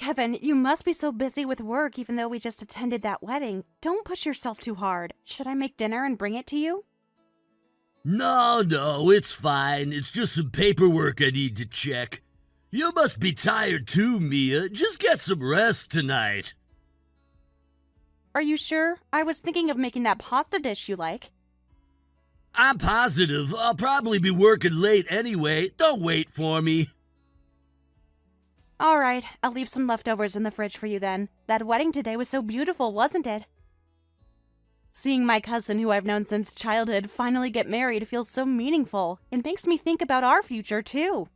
Kevin, you must be so busy with work even though we just attended that wedding. Don't push yourself too hard. Should I make dinner and bring it to you? No, it's fine. It's just some paperwork I need to check. You must be tired too, Mia. Just get some rest tonight. Are you sure? I was thinking of making that pasta dish you like. I'm positive. I'll probably be working late anyway. Don't wait for me. All right, I'll leave some leftovers in the fridge for you then. That wedding today was so beautiful, wasn't it? Seeing my cousin, who I've known since childhood, finally get married feels so meaningful. It makes me think about our future, too.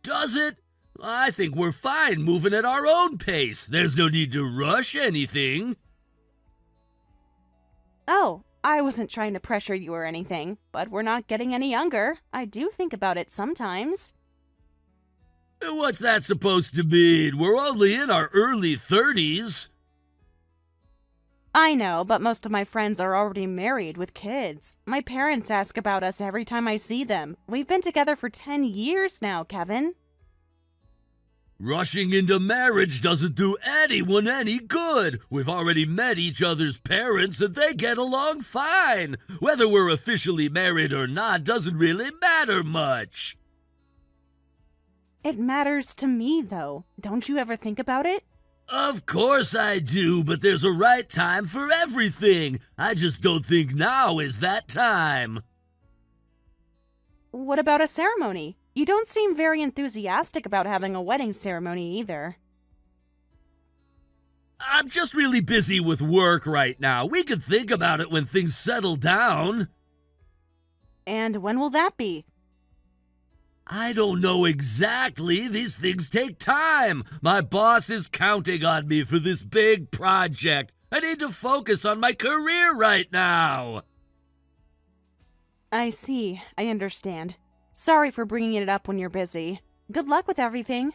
Does it? I think we're fine moving at our own pace. There's no need to rush anything. Oh, I wasn't trying to pressure you or anything, but we're not getting any younger. I do think about it sometimes. What's that supposed to mean? We're only in our early 30s. I know, but most of my friends are already married with kids. My parents ask about us every time I see them. We've been together for 10 years now, Kevin. Rushing into marriage doesn't do anyone any good. We've already met each other's parents and they get along fine. Whether we're officially married or not doesn't really matter much. It matters to me, though. Don't you ever think about it? Of course I do, but there's a right time for everything. I just don't think now is that time. What about a ceremony? You don't seem very enthusiastic about having a wedding ceremony either. I'm just really busy with work right now. We could think about it when things settle down. And when will that be? I don't know exactly. These things take time. My boss is counting on me for this big project. I need to focus on my career right now. I see. I understand. Sorry for bringing it up when you're busy. Good luck with everything.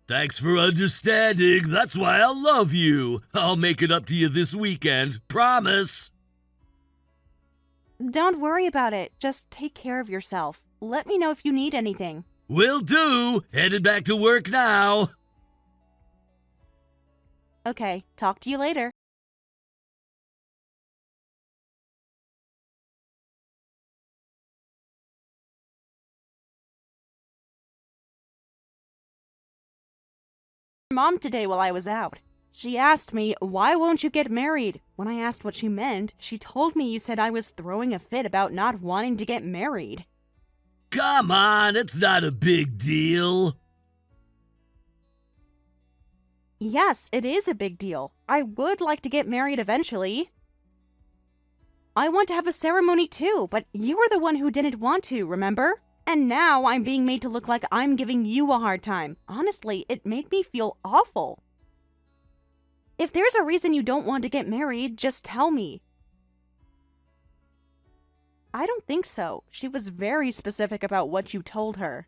Thanks for understanding. That's why I love you. I'll make it up to you this weekend. Promise. Don't worry about it. Just take care of yourself. Let me know if you need anything. Will do. Headed back to work now. Okay, talk to you later. Mom today while I was out. She asked me, "Why won't you get married?" When I asked what she meant, she told me you said I was throwing a fit about not wanting to get married. Come on, it's not a big deal. Yes, it is a big deal. I would like to get married eventually. I want to have a ceremony too, but you were the one who didn't want to, remember? And now I'm being made to look like I'm giving you a hard time. Honestly, it made me feel awful. If there's a reason you don't want to get married, just tell me. I don't think so. She was very specific about what you told her.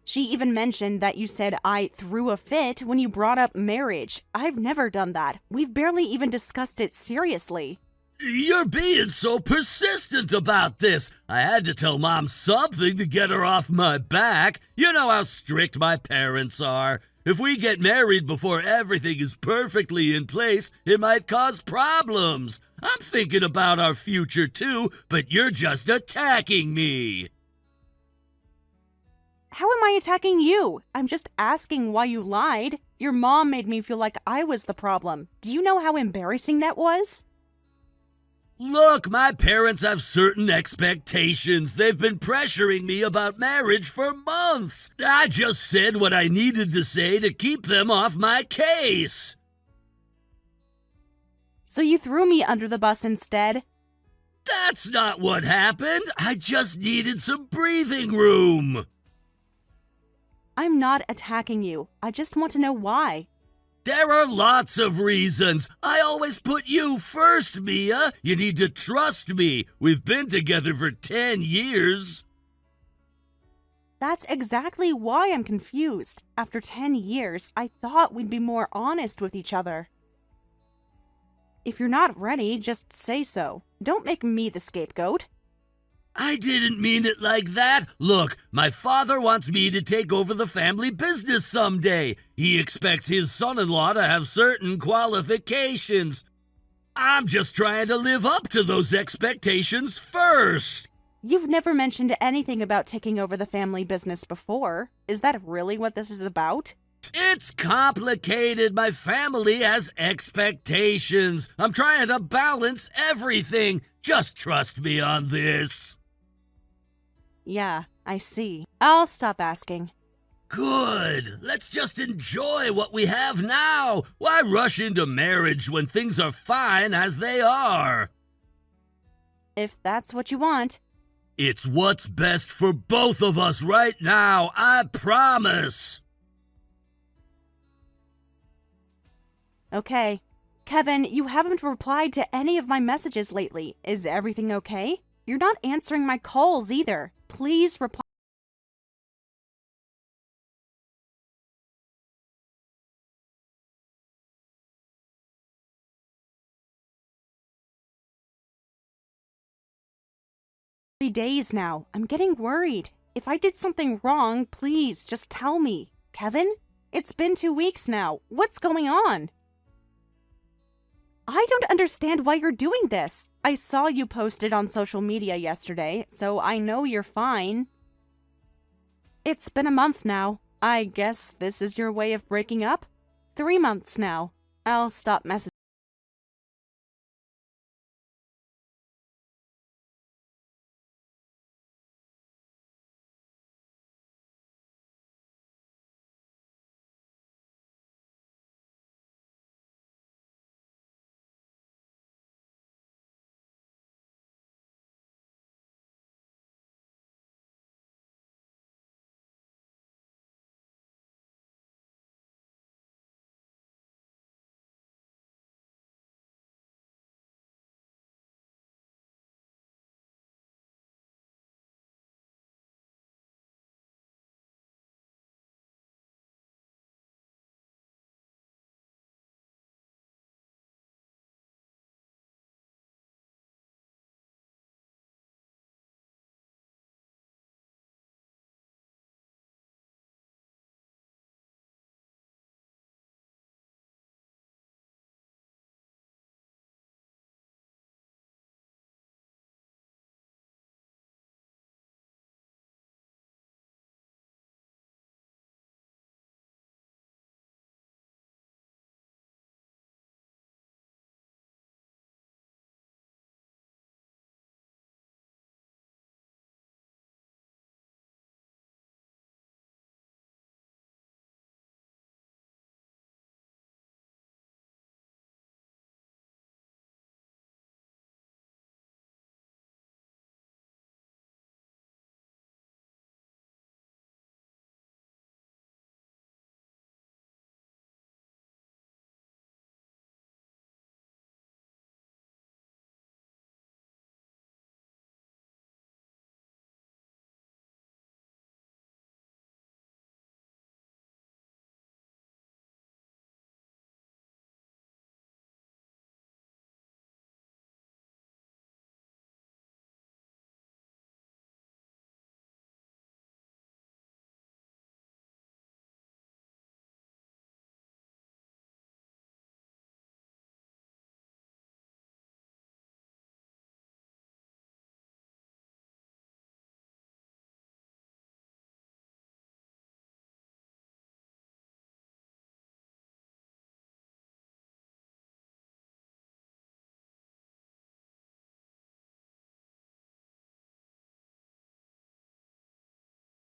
She even mentioned that you said I threw a fit when you brought up marriage. I've never done that. We've barely even discussed it seriously. You're being so persistent about this. I had to tell Mom something to get her off my back. You know how strict my parents are. If we get married before everything is perfectly in place, it might cause problems. I'm thinking about our future too, but you're just attacking me. How am I attacking you? I'm just asking why you lied. Your mom made me feel like I was the problem. Do you know how embarrassing that was? Look, my parents have certain expectations. They've been pressuring me about marriage for months. I just said what I needed to say to keep them off my case. So you threw me under the bus instead? That's not what happened. I just needed some breathing room. I'm not attacking you. I just want to know why. There are lots of reasons. I always put you first, Mia. You need to trust me. We've been together for 10 years. That's exactly why I'm confused. After 10 years, I thought we'd be more honest with each other. If you're not ready, just say so. Don't make me the scapegoat. I didn't mean it like that. Look, my father wants me to take over the family business someday. He expects his son-in-law to have certain qualifications. I'm just trying to live up to those expectations first. You've never mentioned anything about taking over the family business before. Is that really what this is about? It's complicated. My family has expectations. I'm trying to balance everything. Just trust me on this. Yeah, I see. I'll stop asking. Good. Let's just enjoy what we have now. Why rush into marriage when things are fine as they are? If that's what you want. It's what's best for both of us right now, I promise. Okay. Kevin, you haven't replied to any of my messages lately. Is everything okay? You're not answering my calls either. Please reply. Days now. I'm getting worried. If I did something wrong, please just tell me. Kevin? It's been 2 weeks now. What's going on? I don't understand why you're doing this. I saw you posted on social media yesterday, so I know you're fine. It's been a month now. I guess this is your way of breaking up? 3 months now. I'll stop messaging.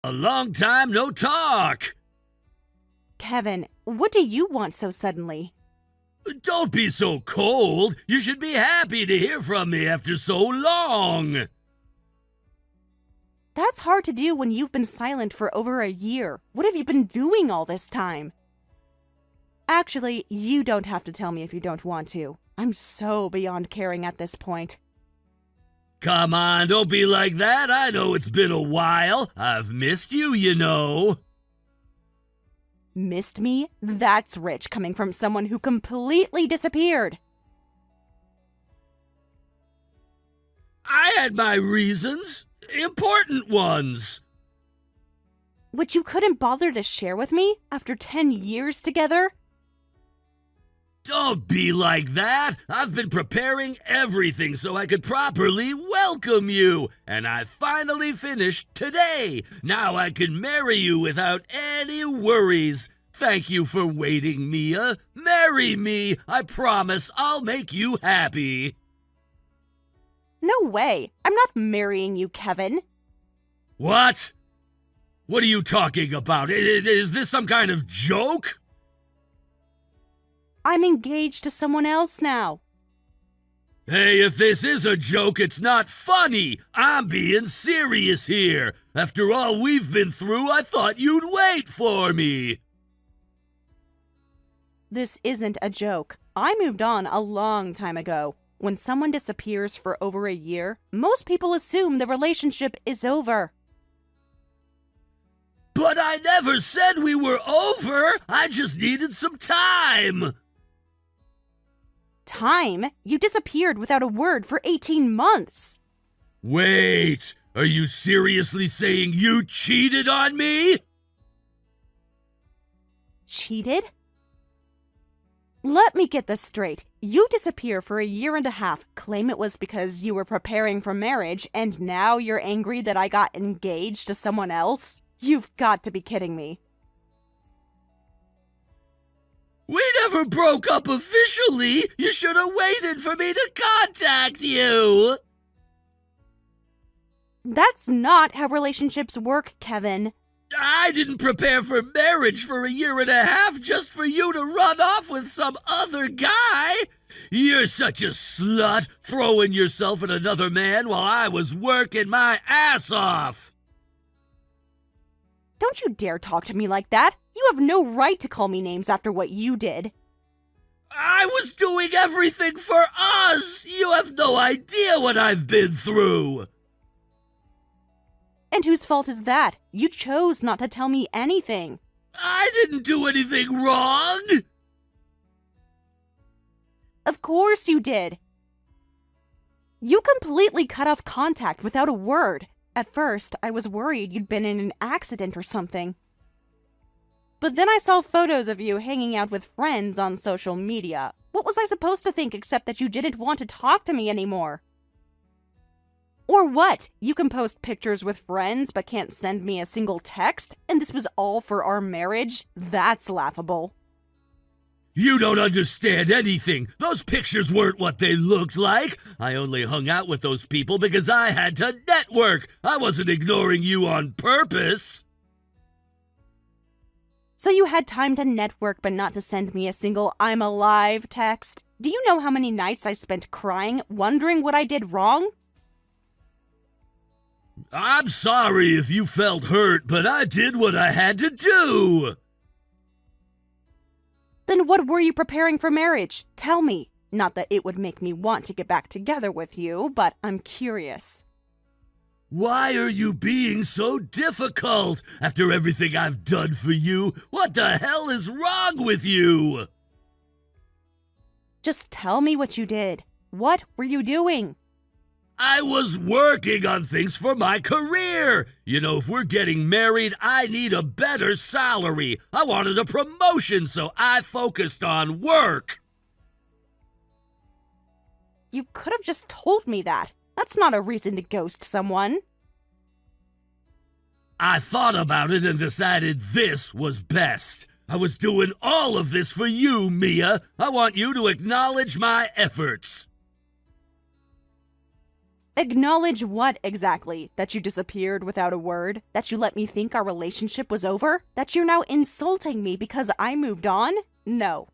A long time no talk. Kevin, what do you want so suddenly? Don't be so cold. You should be happy to hear from me after so long. That's hard to do when you've been silent for over a year. What have you been doing all this time? Actually, you don't have to tell me if you don't want to. I'm so beyond caring at this point. Come on, don't be like that. I know it's been a while. I've missed you, you know. Missed me? That's rich coming from someone who completely disappeared. I had my reasons. Important ones. Which you couldn't bother to share with me after 10 years together? Don't be like that. I've been preparing everything so I could properly welcome you. And I finally finished today. Now I can marry you without any worries. Thank you for waiting, Mia. Marry me. I promise I'll make you happy. No way. I'm not marrying you, Kevin. What? What are you talking about? Is this some kind of joke? I'm engaged to someone else now. Hey, if this is a joke, it's not funny. I'm being serious here. After all we've been through, I thought you'd wait for me. This isn't a joke. I moved on a long time ago. When someone disappears for over a year, most people assume the relationship is over. But I never said we were over. I just needed some time. Time? You disappeared without a word for 18 months. Wait, are you seriously saying you cheated on me? Cheated? Let me get this straight. You disappear for a year and a half, claim it was because you were preparing for marriage, and now you're angry that I got engaged to someone else? You've got to be kidding me. We never broke up officially. You should have waited for me to contact you. That's not how relationships work, Kevin. I didn't prepare for marriage for a year and a half just for you to run off with some other guy. You're such a slut, throwing yourself at another man while I was working my ass off. Don't you dare talk to me like that. You have no right to call me names after what you did. I was doing everything for us. You have no idea what I've been through. And whose fault is that? You chose not to tell me anything. I didn't do anything wrong. Of course you did. You completely cut off contact without a word. At first, I was worried you'd been in an accident or something. But then I saw photos of you hanging out with friends on social media. What was I supposed to think except that you didn't want to talk to me anymore? Or what? You can post pictures with friends but can't send me a single text? And this was all for our marriage? That's laughable. You don't understand anything. Those pictures weren't what they looked like. I only hung out with those people because I had to network. I wasn't ignoring you on purpose. So you had time to network but not to send me a single "I'm alive" text? Do you know how many nights I spent crying, wondering what I did wrong? I'm sorry if you felt hurt, but I did what I had to do. Then what were you preparing for marriage? Tell me. Not that it would make me want to get back together with you, but I'm curious. Why are you being so difficult? After everything I've done for you, what the hell is wrong with you? Just tell me what you did. What were you doing? I was working on things for my career. You know, if we're getting married, I need a better salary. I wanted a promotion, so I focused on work. You could have just told me that. That's not a reason to ghost someone. I thought about it and decided this was best. I was doing all of this for you, Mia. I want you to acknowledge my efforts. Acknowledge what exactly? That you disappeared without a word? That you let me think our relationship was over? That you're now insulting me because I moved on? No.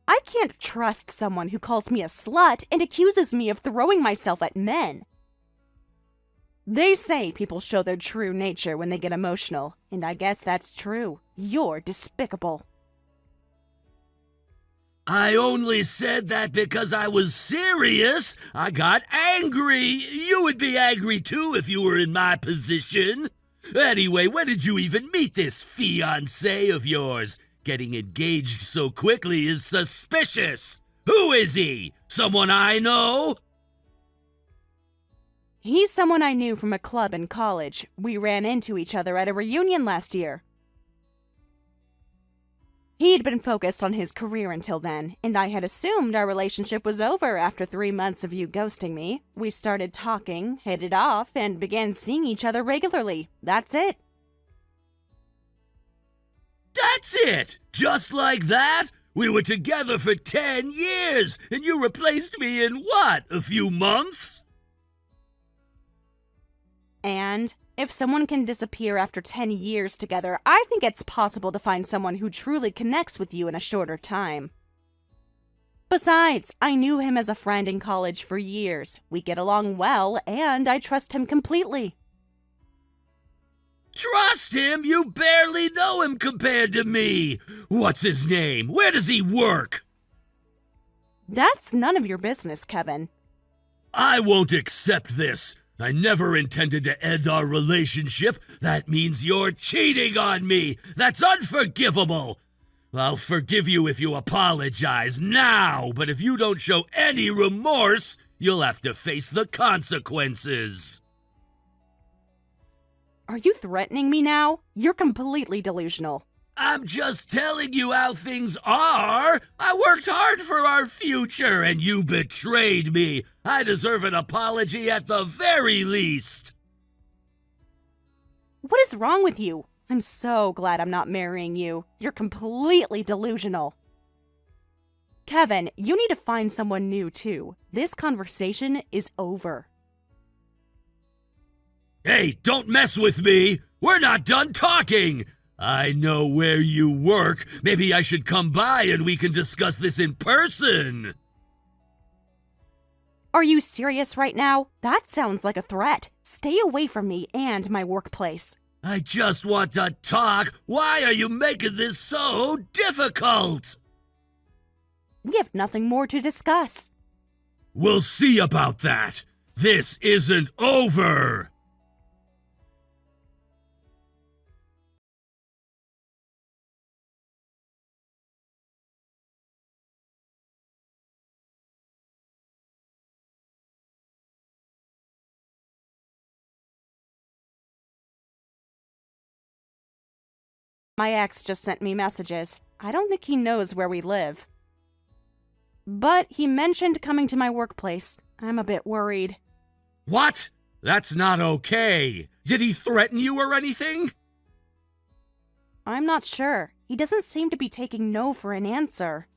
I can't trust someone who calls me a slut and accuses me of throwing myself at men. They say people show their true nature when they get emotional, and I guess that's true. You're despicable. I only said that because I was serious. I got angry. You would be angry too if you were in my position. Anyway, when did you even meet this fiancé of yours? Getting engaged so quickly is suspicious. Who is he? Someone I know? He's someone I knew from a club in college. We ran into each other at a reunion last year. He'd been focused on his career until then, and I had assumed our relationship was over after 3 months of you ghosting me. We started talking, hit it off, and began seeing each other regularly. That's it. That's it! Just like that? We were together for 10 years, and you replaced me in what, a few months? And if someone can disappear after 10 years together, I think it's possible to find someone who truly connects with you in a shorter time. Besides, I knew him as a friend in college for years. We get along well, and I trust him completely. Trust him? You barely know him compared to me. What's his name? Where does he work? That's none of your business, Kevin. I won't accept this. I never intended to end our relationship. That means you're cheating on me. That's unforgivable. I'll forgive you if you apologize now, but if you don't show any remorse, you'll have to face the consequences. Are you threatening me now? You're completely delusional. I'm just telling you how things are. I worked hard for our future, and you betrayed me. I deserve an apology at the very least. What is wrong with you? I'm so glad I'm not marrying you. You're completely delusional. Kevin, you need to find someone new too. This conversation is over. Hey, don't mess with me. We're not done talking. I know where you work. Maybe I should come by and we can discuss this in person. Are you serious right now? That sounds like a threat. Stay away from me and my workplace. I just want to talk. Why are you making this so difficult? We have nothing more to discuss. We'll see about that. This isn't over. My ex just sent me messages. I don't think he knows where we live. But he mentioned coming to my workplace. I'm a bit worried. What? That's not okay. Did he threaten you or anything? I'm not sure. He doesn't seem to be taking no for an answer.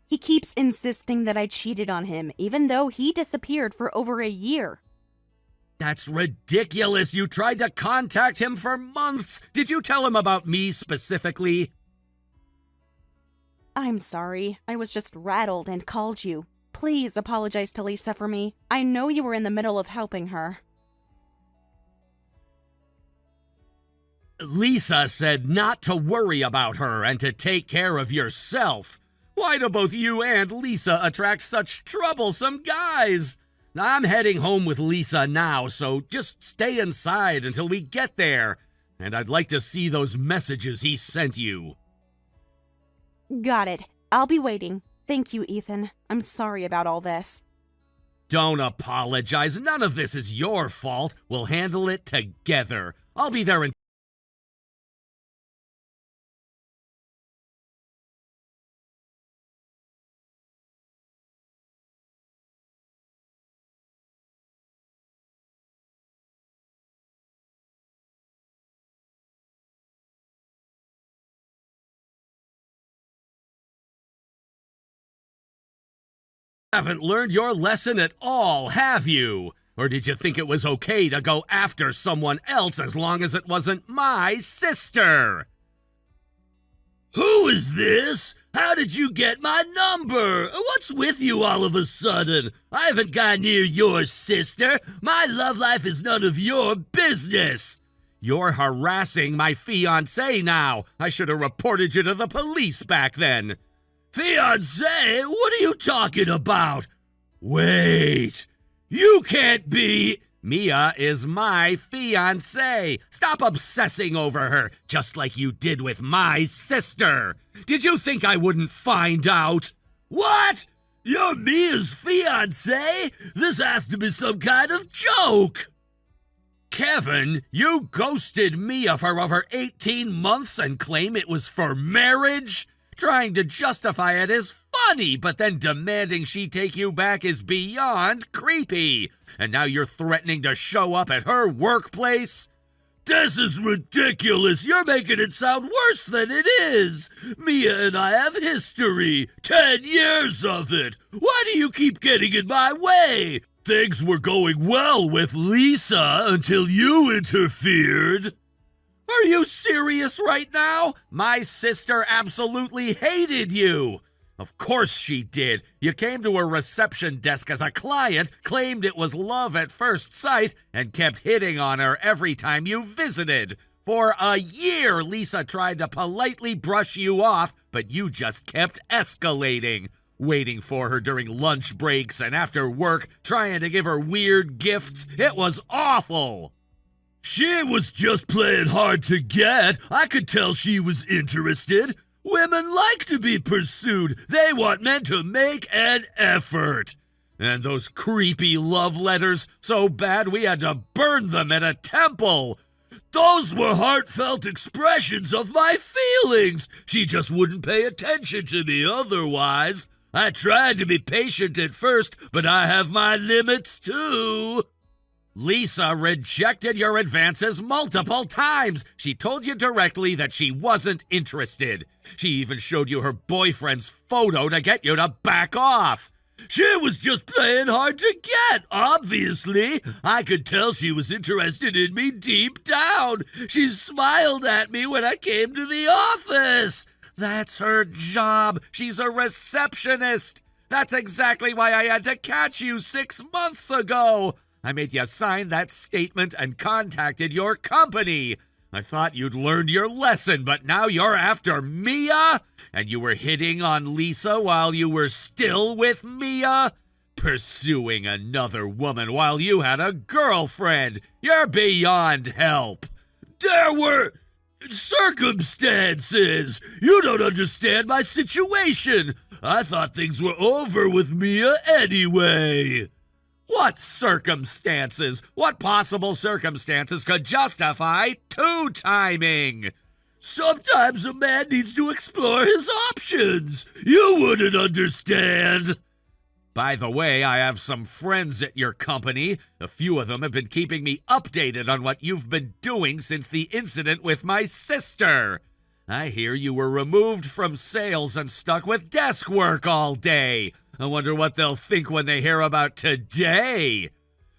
He keeps insisting that I cheated on him, even though he disappeared for over a year. That's ridiculous. You tried to contact him for months. Did you tell him about me specifically? I'm sorry. I was just rattled and called you. Please apologize to Lisa for me. I know you were in the middle of helping her. Lisa said not to worry about her and to take care of yourself. Why do both you and Lisa attract such troublesome guys? I'm heading home with Lisa now, so just stay inside until we get there. And I'd like to see those messages he sent you. Got it. I'll be waiting. Thank you, Ethan. I'm sorry about all this. Don't apologize. None of this is your fault. We'll handle it together. I'll be there in... Haven't learned your lesson at all, have you? Or did you think it was okay to go after someone else as long as it wasn't my sister? Who is this? How did you get my number? What's with you all of a sudden? I haven't gone near your sister. My love life is none of your business. You're harassing my fiancé now. I should have reported you to the police back then. Fiancé? What are you talking about? Wait, you can't be... Mia is my fiancé. Stop obsessing over her, just like you did with my sister. Did you think I wouldn't find out? What? You're Mia's fiancé? This has to be some kind of joke! Kevin, you ghosted Mia for over 18 months and claim it was for marriage? Trying to justify it is funny, but then demanding she take you back is beyond creepy. And now you're threatening to show up at her workplace? This is ridiculous. You're making it sound worse than it is. Mia and I have history. 10 years of it. Why do you keep getting in my way? Things were going well with Lisa until you interfered. Are you serious right now? My sister absolutely hated you. Of course she did. You came to her reception desk as a client, claimed it was love at first sight, and kept hitting on her every time you visited. For a year, Lisa tried to politely brush you off, but you just kept escalating. Waiting for her during lunch breaks and after work, trying to give her weird gifts. It was awful. She was just playing hard to get. I could tell she was interested. Women like to be pursued. They want men to make an effort. And those creepy love letters, so bad we had to burn them at a temple. Those were heartfelt expressions of my feelings. She just wouldn't pay attention to me otherwise. I tried to be patient at first, but I have my limits too. Lisa rejected your advances multiple times. She told you directly that she wasn't interested. She even showed you her boyfriend's photo to get you to back off. She was just playing hard to get, obviously. I could tell she was interested in me deep down. She smiled at me when I came to the office. That's her job. She's a receptionist. That's exactly why I had to catch you 6 months ago. I made you sign that statement and contacted your company. I thought you'd learned your lesson, but now you're after Mia? And you were hitting on Lisa while you were still with Mia? Pursuing another woman while you had a girlfriend. You're beyond help. There were circumstances. You don't understand my situation. I thought things were over with Mia anyway. What circumstances? What possible circumstances could justify two-timing? Sometimes a man needs to explore his options. You wouldn't understand. By the way, I have some friends at your company. A few of them have been keeping me updated on what you've been doing since the incident with my sister. I hear you were removed from sales and stuck with desk work all day. I wonder what they'll think when they hear about today.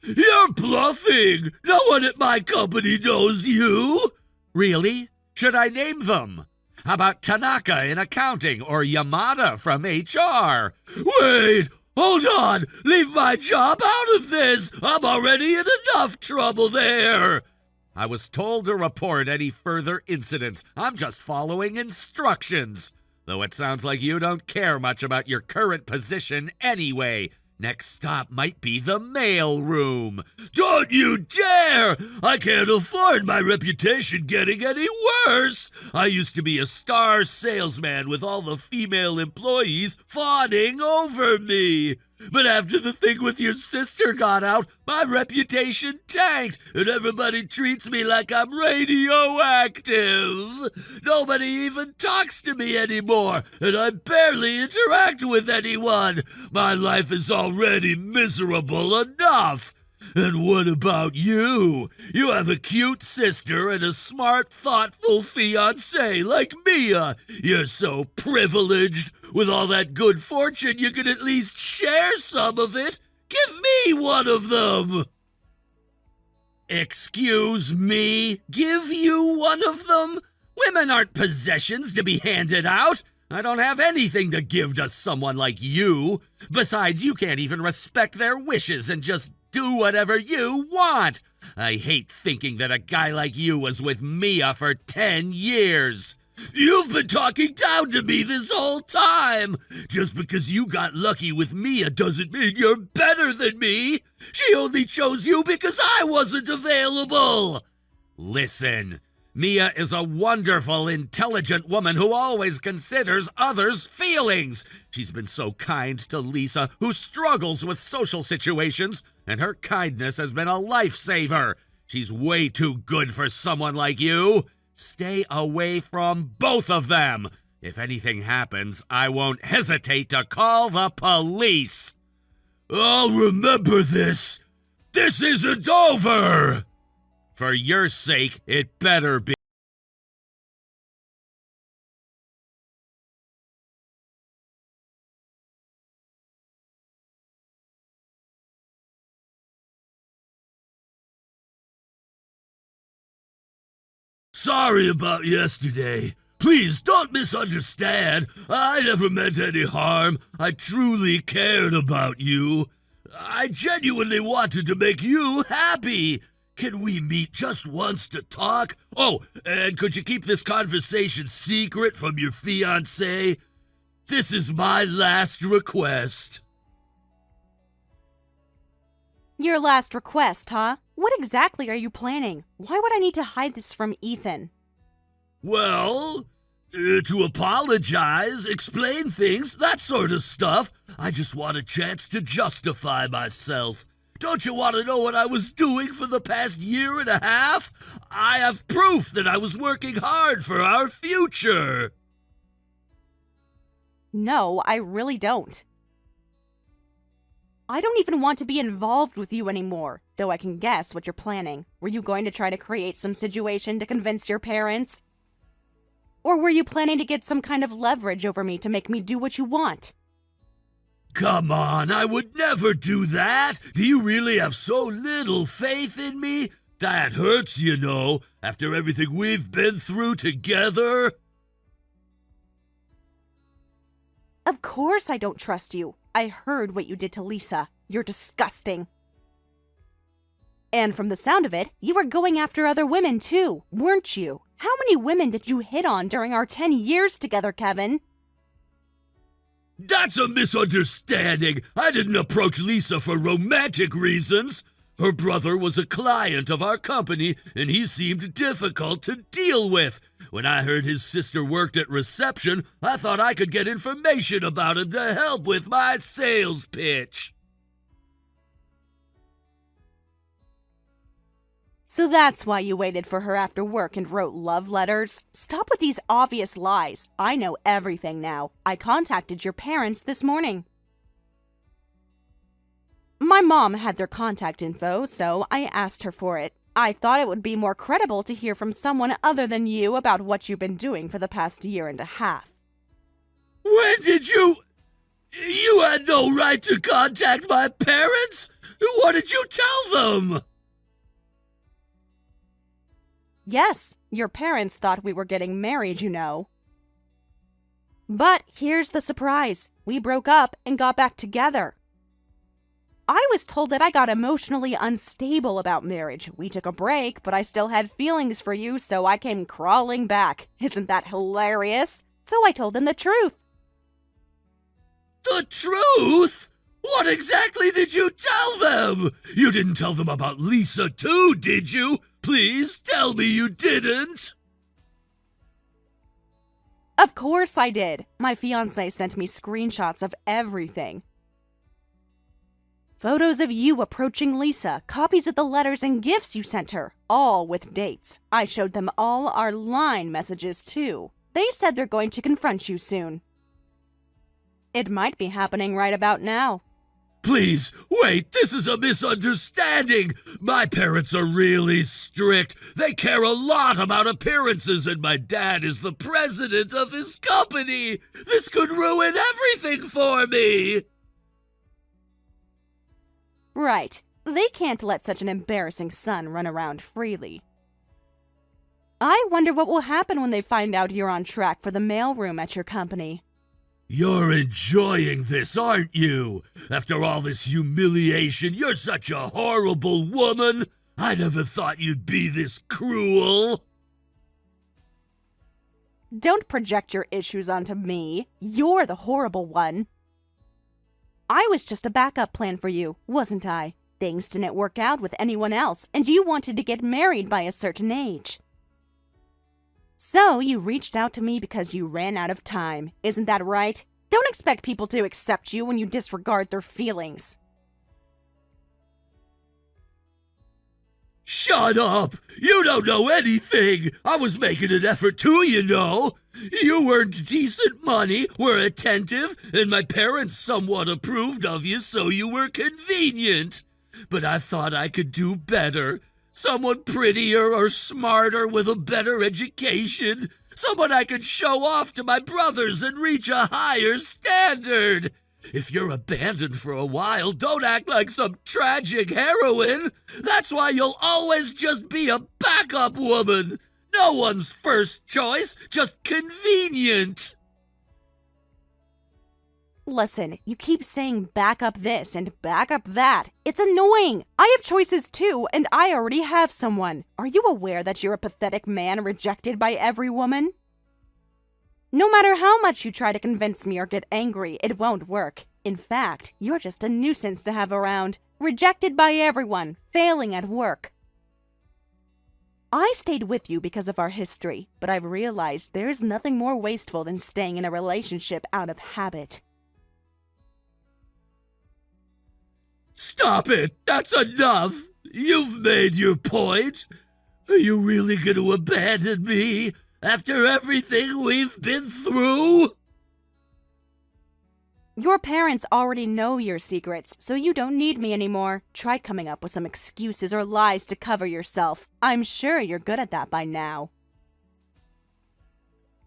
You're bluffing! No one at my company knows you! Really? Should I name them? How about Tanaka in accounting or Yamada from HR? Wait! Hold on! Leave my job out of this! I'm already in enough trouble there! I was told to report any further incidents. I'm just following instructions. Though it sounds like you don't care much about your current position anyway. Next stop might be the mail room. Don't you dare! I can't afford my reputation getting any worse. I used to be a star salesman with all the female employees fawning over me. But after the thing with your sister got out, my reputation tanked, and everybody treats me like I'm radioactive. Nobody even talks to me anymore, and I barely interact with anyone. My life is already miserable enough. And what about you? You have a cute sister and a smart, thoughtful fiancé like Mia. You're so privileged. With all that good fortune, you can at least share some of it. Give me one of them. Excuse me? Give you one of them? Women aren't possessions to be handed out. I don't have anything to give to someone like you. Besides, you can't even respect their wishes and just do whatever you want. I hate thinking that a guy like you was with Mia for 10 years. You've been talking down to me this whole time. Just because you got lucky with Mia doesn't mean you're better than me. She only chose you because I wasn't available. Listen, Mia is a wonderful, intelligent woman who always considers others' feelings. She's been so kind to Lisa, who struggles with social situations, and her kindness has been a lifesaver. She's way too good for someone like you. Stay away from both of them. If anything happens, I won't hesitate to call the police. I'll remember this. This isn't over. For your sake, it better be. Sorry about yesterday. Please don't misunderstand. I never meant any harm. I truly cared about you. I genuinely wanted to make you happy. Can we meet just once to talk? Oh, and could you keep this conversation secret from your fiancé? This is my last request. Your last request, huh? What exactly are you planning? Why would I need to hide this from Ethan? Well, to apologize, explain things, that sort of stuff. I just want a chance to justify myself. Don't you want to know what I was doing for the past year and a half? I have proof that I was working hard for our future. No, I really don't. I don't even want to be involved with you anymore, though I can guess what you're planning. Were you going to try to create some situation to convince your parents? Or were you planning to get some kind of leverage over me to make me do what you want? Come on, I would never do that. Do you really have so little faith in me? That hurts, you know, after everything we've been through together. Of course I don't trust you. I heard what you did to Lisa. You're disgusting. And from the sound of it, you were going after other women too, weren't you? How many women did you hit on during our 10 years together, Kevin? That's a misunderstanding. I didn't approach Lisa for romantic reasons. Her brother was a client of our company, and he seemed difficult to deal with. When I heard his sister worked at reception, I thought I could get information about him to help with my sales pitch. So that's why you waited for her after work and wrote love letters? Stop with these obvious lies. I know everything now. I contacted your parents this morning. My mom had their contact info, so I asked her for it. I thought it would be more credible to hear from someone other than you about what you've been doing for the past year and a half. When did you... You had no right to contact my parents? What did you tell them? Yes, your parents thought we were getting married, you know. But here's the surprise. We broke up and got back together. I was told that I got emotionally unstable about marriage. We took a break, but I still had feelings for you, so I came crawling back. Isn't that hilarious? So I told them the truth. The truth? What exactly did you tell them? You didn't tell them about Lisa too, did you? Please tell me you didn't. Of course I did. My fiancé sent me screenshots of everything. Photos of you approaching Lisa, copies of the letters and gifts you sent her, all with dates. I showed them all our line messages too. They said they're going to confront you soon. It might be happening right about now. Please, wait, this is a misunderstanding. My parents are really strict. They care a lot about appearances, and my dad is the president of his company. This could ruin everything for me. Right. They can't let such an embarrassing son run around freely. I wonder what will happen when they find out you're on track for the mailroom at your company. You're enjoying this, aren't you? After all this humiliation, you're such a horrible woman. I never thought you'd be this cruel. Don't project your issues onto me. You're the horrible one. I was just a backup plan for you, wasn't I? Things didn't work out with anyone else, and you wanted to get married by a certain age. So you reached out to me because you ran out of time, isn't that right? Don't expect people to accept you when you disregard their feelings. Shut up! You don't know anything! I was making an effort too, you know! You earned decent money, were attentive, and my parents somewhat approved of you, so you were convenient. But I thought I could do better. Someone prettier or smarter with a better education. Someone I could show off to my brothers and reach a higher standard. If you're abandoned for a while, don't act like some tragic heroine. That's why you'll always just be a backup woman. No one's first choice, just convenient. Listen, you keep saying back up this and back up that. It's annoying. I have choices too, and I already have someone. Are you aware that you're a pathetic man rejected by every woman? No matter how much you try to convince me or get angry, it won't work. In fact, you're just a nuisance to have around. Rejected by everyone, failing at work. I stayed with you because of our history, but I've realized there's nothing more wasteful than staying in a relationship out of habit. Stop it! That's enough! You've made your point. Are you really going to abandon me after everything we've been through? Your parents already know your secrets, so you don't need me anymore. Try coming up with some excuses or lies to cover yourself. I'm sure you're good at that by now.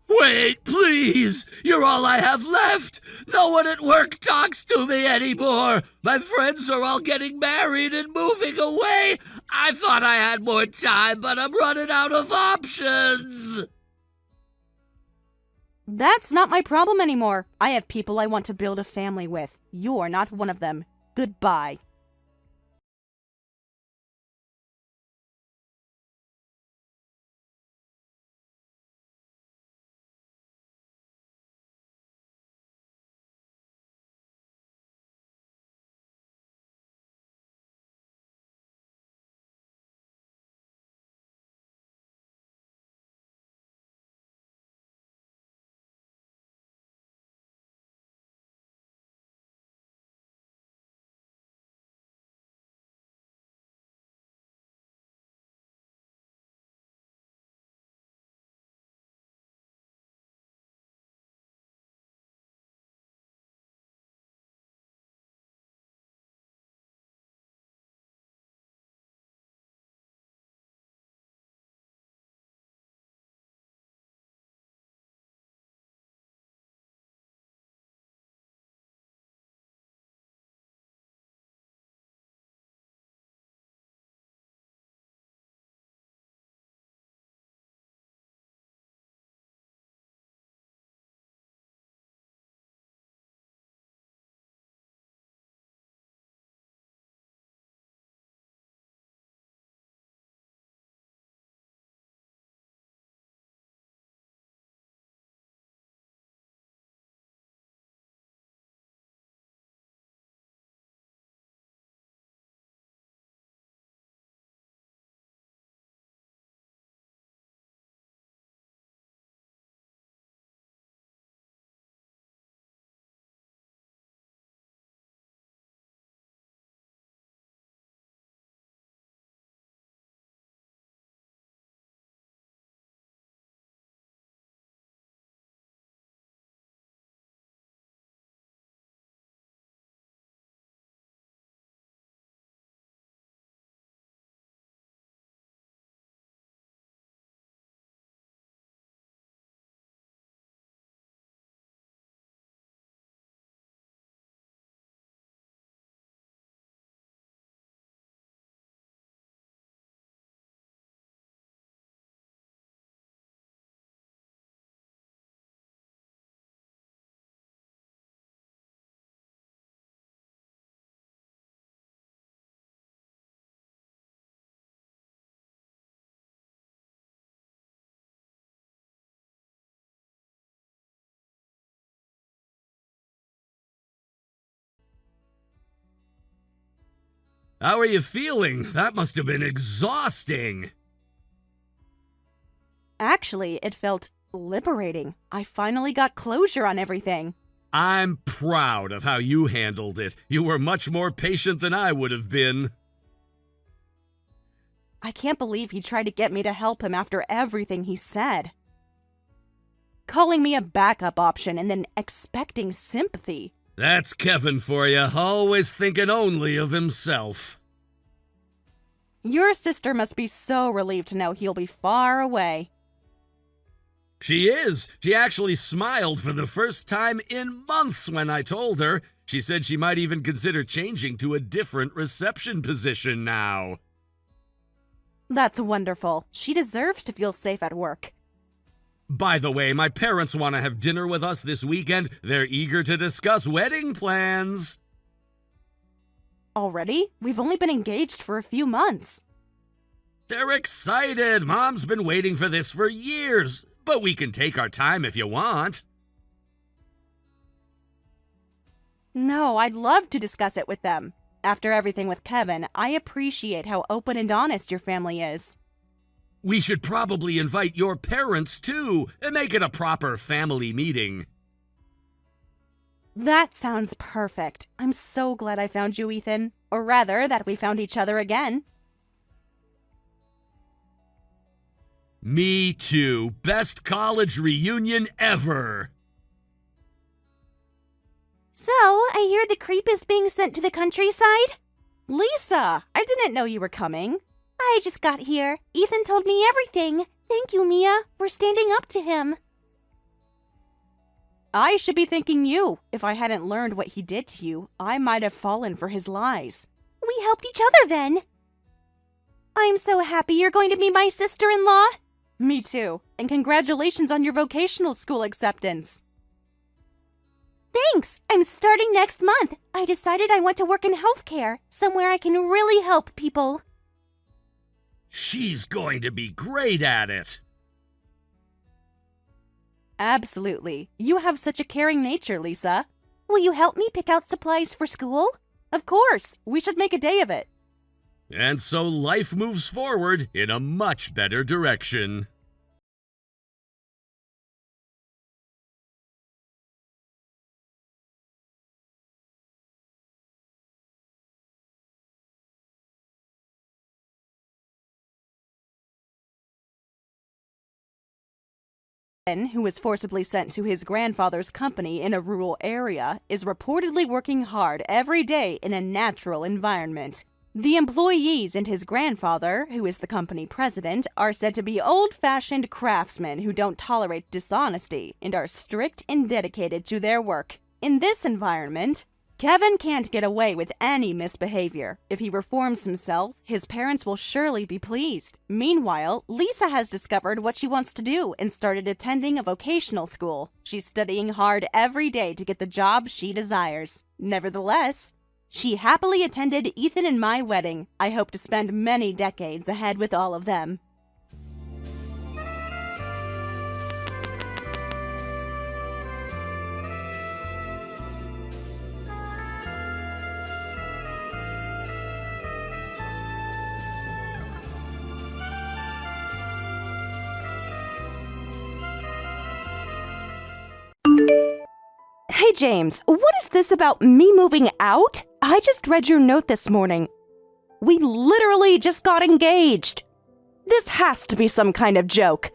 Wait, please! You're all I have left! No one at work talks to me anymore! My friends are all getting married and moving away! I thought I had more time, but I'm running out of options! That's not my problem anymore. I have people I want to build a family with. You're not one of them. Goodbye. How are you feeling? That must have been exhausting. Actually, it felt liberating. I finally got closure on everything. I'm proud of how you handled it. You were much more patient than I would have been. I can't believe he tried to get me to help him after everything he said. Calling me a backup option and then expecting sympathy. That's Kevin for you, always thinking only of himself. Your sister must be so relieved to know he'll be far away. She is. She actually smiled for the first time in months when I told her. She said she might even consider changing to a different reception position now. That's wonderful. She deserves to feel safe at work. By the way, my parents want to have dinner with us this weekend. They're eager to discuss wedding plans. Already? We've only been engaged for a few months. They're excited. Mom's been waiting for this for years. But we can take our time if you want. No, I'd love to discuss it with them. After everything with Kevin, I appreciate how open and honest your family is. We should probably invite your parents, too, and make it a proper family meeting. That sounds perfect. I'm so glad I found you, Ethan. Or rather, that we found each other again. Me too. Best college reunion ever. So, I hear the creep is being sent to the countryside? Lisa, I didn't know you were coming. I just got here. Ethan told me everything. Thank you, Mia, for standing up to him. I should be thanking you. If I hadn't learned what he did to you, I might have fallen for his lies. We helped each other then. I'm so happy you're going to be my sister-in-law. Me too. And congratulations on your vocational school acceptance. Thanks. I'm starting next month. I decided I want to work in healthcare, somewhere I can really help people. She's going to be great at it. Absolutely. You have such a caring nature, Lisa. Will you help me pick out supplies for school? Of course. We should make a day of it. And so life moves forward in a much better direction. Who was forcibly sent to his grandfather's company in a rural area, is reportedly working hard every day in a natural environment. The employees and his grandfather, who is the company president, are said to be old-fashioned craftsmen who don't tolerate dishonesty and are strict and dedicated to their work. In this environment, Kevin can't get away with any misbehavior. If he reforms himself, his parents will surely be pleased. Meanwhile, Lisa has discovered what she wants to do and started attending a vocational school. She's studying hard every day to get the job she desires. Nevertheless, she happily attended Ethan and my wedding. I hope to spend many decades ahead with all of them. Hey James, what is this about me moving out? I just read your note this morning. We literally just got engaged. This has to be some kind of joke.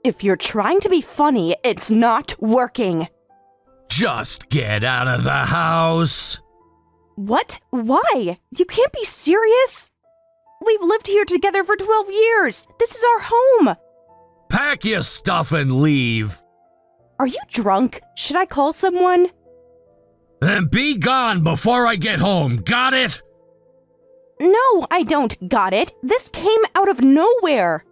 If you're trying to be funny, it's not working. Just get out of the house. What? Why? You can't be serious. We've lived here together for 12 years. This is our home. Pack your stuff and leave. Are you drunk? Should I call someone? Then be gone before I get home, got it? No, I don't got it. This came out of nowhere.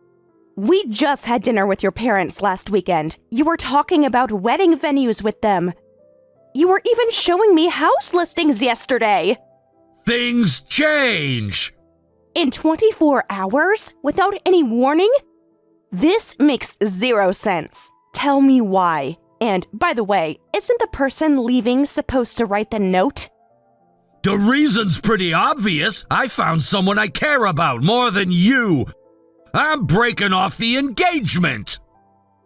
We just had dinner with your parents last weekend. You were talking about wedding venues with them. You were even showing me house listings yesterday. Things change. In 24 hours? Without any warning? This makes zero sense. Tell me why. And, by the way, isn't the person leaving supposed to write the note? The reason's pretty obvious. I found someone I care about more than you. I'm breaking off the engagement.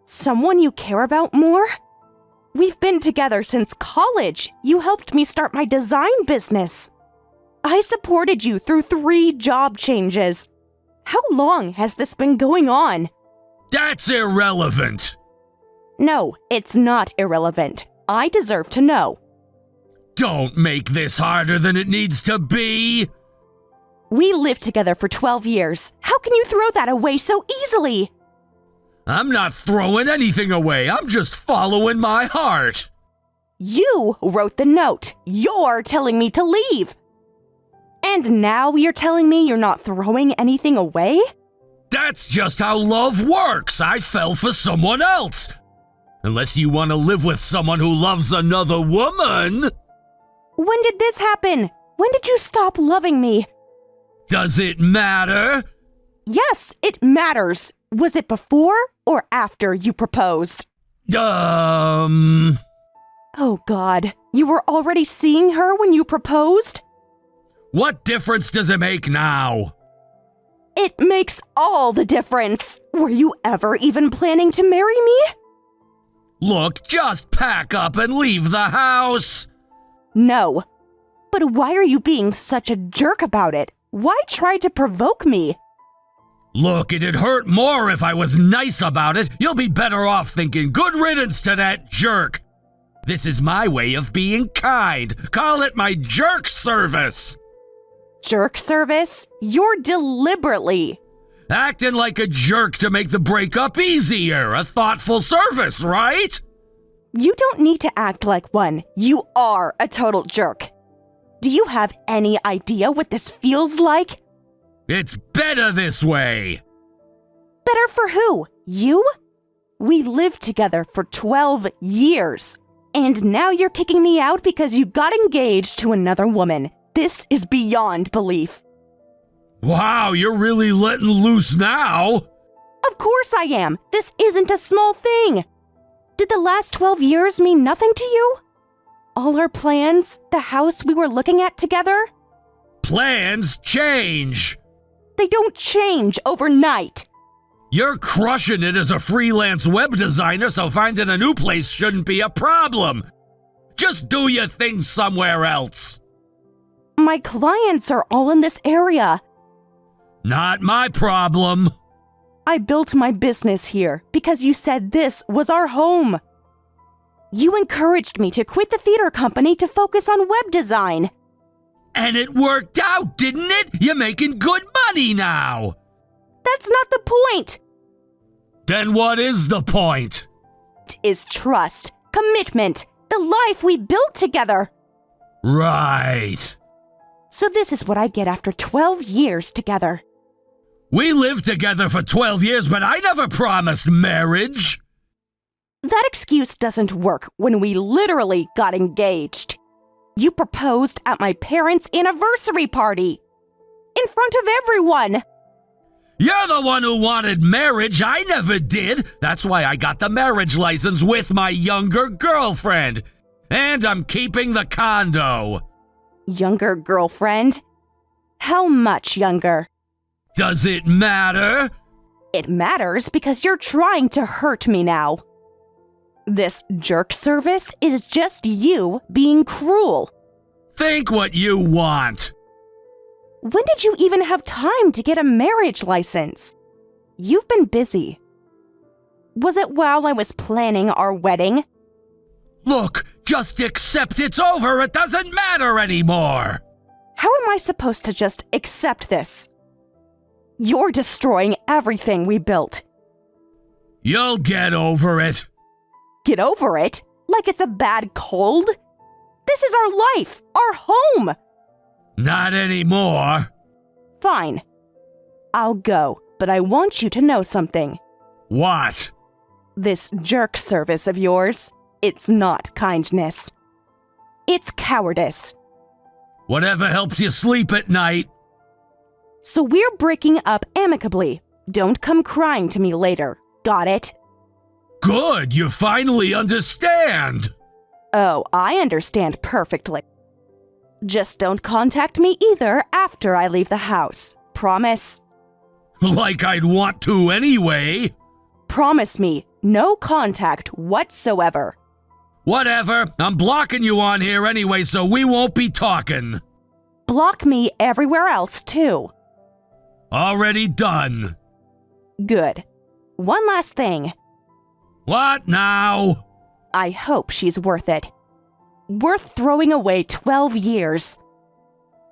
Someone you care about more? We've been together since college. You helped me start my design business. I supported you through 3 job changes. How long has this been going on? That's irrelevant. No, it's not irrelevant. I deserve to know. Don't make this harder than it needs to be. We lived together for 12 years. How can you throw that away so easily? I'm not throwing anything away. I'm just following my heart. You wrote the note. You're telling me to leave. And now you're telling me you're not throwing anything away? That's just how love works. I fell for someone else. Unless you want to live with someone who loves another woman. When did this happen? When did you stop loving me? Does it matter? Yes, it matters. Was it before or after you proposed? Oh God, you were already seeing her when you proposed? What difference does it make now? It makes all the difference. Were you ever even planning to marry me? Look, just pack up and leave the house. No. But why are you being such a jerk about it? Why try to provoke me? Look, it'd hurt more if I was nice about it. You'll be better off thinking good riddance to that jerk. This is my way of being kind. Call it my jerk service. Jerk service? You're deliberately Acting like a jerk to make the breakup easier. A thoughtful service, right? You don't need to act like one. You are a total jerk. Do you have any idea what this feels like? It's better this way. Better for who? You? We lived together for 12 years. And now you're kicking me out because you got engaged to another woman. This is beyond belief. Wow, you're really letting loose now. Of course I am. This isn't a small thing. Did the last 12 years mean nothing to you? All our plans, the house we were looking at together? Plans change. They don't change overnight. You're crushing it as a freelance web designer, so finding a new place shouldn't be a problem. Just do your thing somewhere else. My clients are all in this area. Not my problem. I built my business here because you said this was our home. You encouraged me to quit the theater company to focus on web design. And it worked out, didn't it? You're making good money now. That's not the point. Then what is the point? It is trust, commitment, the life we built together. Right. So this is what I get after 12 years together. We lived together for 12 years, but I never promised marriage. That excuse doesn't work when we literally got engaged. You proposed at my parents' anniversary party. In front of everyone. You're the one who wanted marriage. I never did. That's why I got the marriage license with my younger girlfriend. And I'm keeping the condo. Younger girlfriend? How much younger? Does it matter? It matters because you're trying to hurt me now. This jerk service is just you being cruel. Think what you want. When did you even have time to get a marriage license? You've been busy. Was it while I was planning our wedding? Look, just accept it's over. It doesn't matter anymore. How am I supposed to just accept this? You're destroying everything we built. You'll get over it. Get over it? Like it's a bad cold? This is our life, our home. Not anymore. Fine. I'll go, but I want you to know something. What? This jerk service of yours, it's not kindness. It's cowardice. Whatever helps you sleep at night. So we're breaking up amicably. Don't come crying to me later. Got it? Good, you finally understand. Oh, I understand perfectly. Just don't contact me either after I leave the house. Promise? Like I'd want to anyway. Promise me, no contact whatsoever. Whatever, I'm blocking you on here anyway, so we won't be talking. Block me everywhere else, too. Already done. Good. One last thing. What now? I hope she's worth it. Worth throwing away 12 years.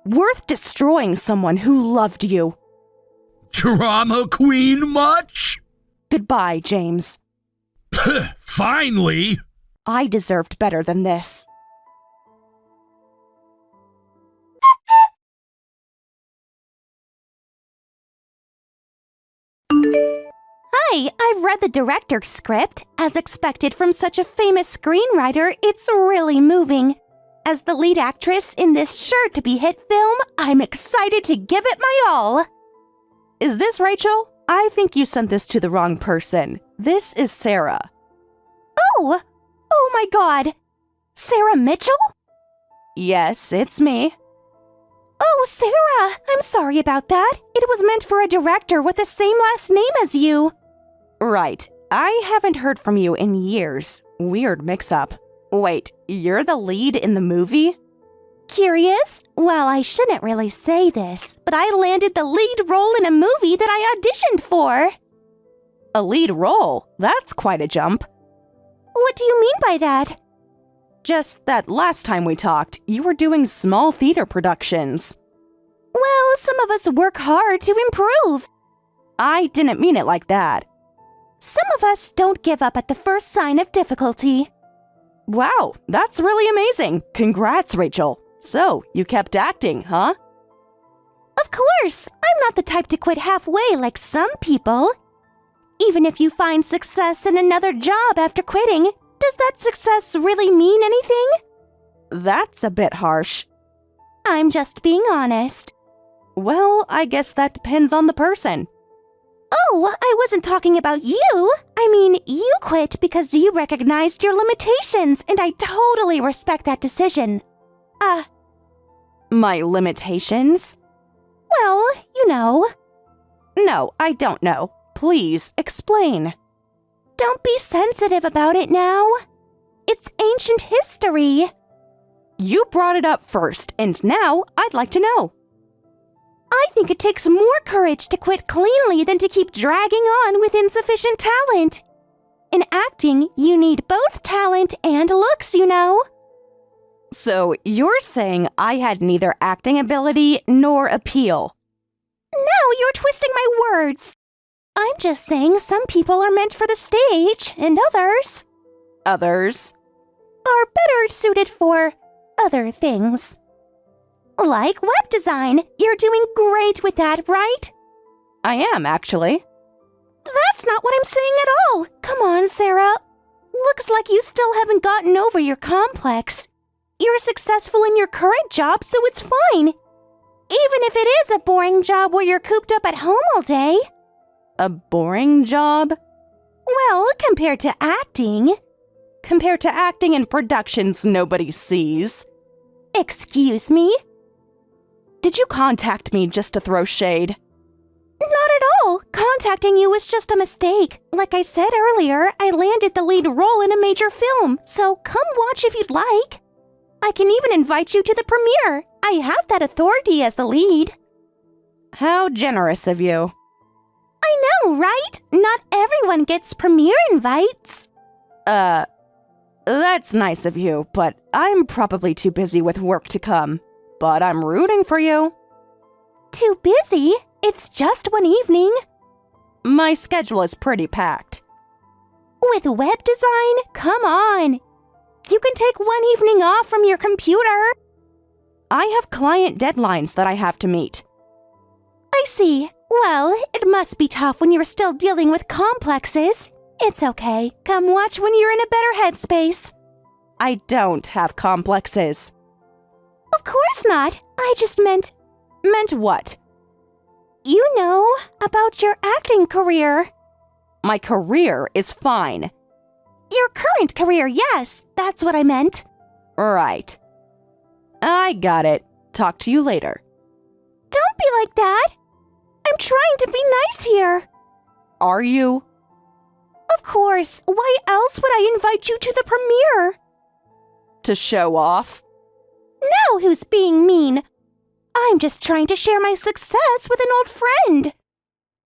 Worth destroying someone who loved you. Drama queen much? Goodbye, James. Finally! I deserved better than this. Hi, I've read the director's script. As expected from such a famous screenwriter, it's really moving. As the lead actress in this sure-to-be-hit film, I'm excited to give it my all. Is this Rachel? I think you sent this to the wrong person. This is Sarah. Oh my God. Sarah Mitchell? Yes, it's me. Oh, Sarah, I'm sorry about that. It was meant for a director with the same last name as you. Right. I haven't heard from you in years. Weird mix-up. Wait, you're the lead in the movie? Curious? Well, I shouldn't really say this, but I landed the lead role in a movie that I auditioned for. A lead role? That's quite a jump. What do you mean by that? Just that last time we talked, you were doing small theater productions. Well, some of us work hard to improve. I didn't mean it like that. Some of us don't give up at the first sign of difficulty. Wow, that's really amazing. Congrats, Rachel. So, you kept acting, huh? Of course. I'm not the type to quit halfway like some people. Even if you find success in another job after quitting, does that success really mean anything? That's a bit harsh. I'm just being honest. Well, I guess that depends on the person. Oh, I wasn't talking about you. I mean, you quit because you recognized your limitations, and I totally respect that decision. My limitations? Well, you know. No, I don't know. Please, explain. Don't be sensitive about it now. It's ancient history. You brought it up first, and now I'd like to know. I think it takes more courage to quit cleanly than to keep dragging on with insufficient talent. In acting, you need both talent and looks, you know. So you're saying I had neither acting ability nor appeal? No, you're twisting my words. I'm just saying some people are meant for the stage, and others are better suited for other things. Like web design. You're doing great with that, right? I am, actually. That's not what I'm saying at all. Come on, Sarah. Looks like you still haven't gotten over your complex. You're successful in your current job, so it's fine. Even if it is a boring job where you're cooped up at home all day. A boring job? Well, compared to acting. Compared to acting in productions nobody sees. Excuse me? Did you contact me just to throw shade? Not at all. Contacting you was just a mistake. Like I said earlier, I landed the lead role in a major film, so come watch if you'd like. I can even invite you to the premiere. I have that authority as the lead. How generous of you. I know, right? Not everyone gets premiere invites. That's nice of you, but I'm probably too busy with work to come. But I'm rooting for you. Too busy? It's just one evening. My schedule is pretty packed. With web design? Come on. You can take one evening off from your computer. I have client deadlines that I have to meet. I see. Well, it must be tough when you're still dealing with complexes. It's okay. Come watch when you're in a better headspace. I don't have complexes. Of course not. I just meant... Meant what? You know, about your acting career. My career is fine. Your current career, yes. That's what I meant. Right. I got it. Talk to you later. Don't be like that. I'm trying to be nice here. Are you? Of course. Why else would I invite you to the premiere? To show off? Now who's being mean? I'm just trying to share my success with an old friend.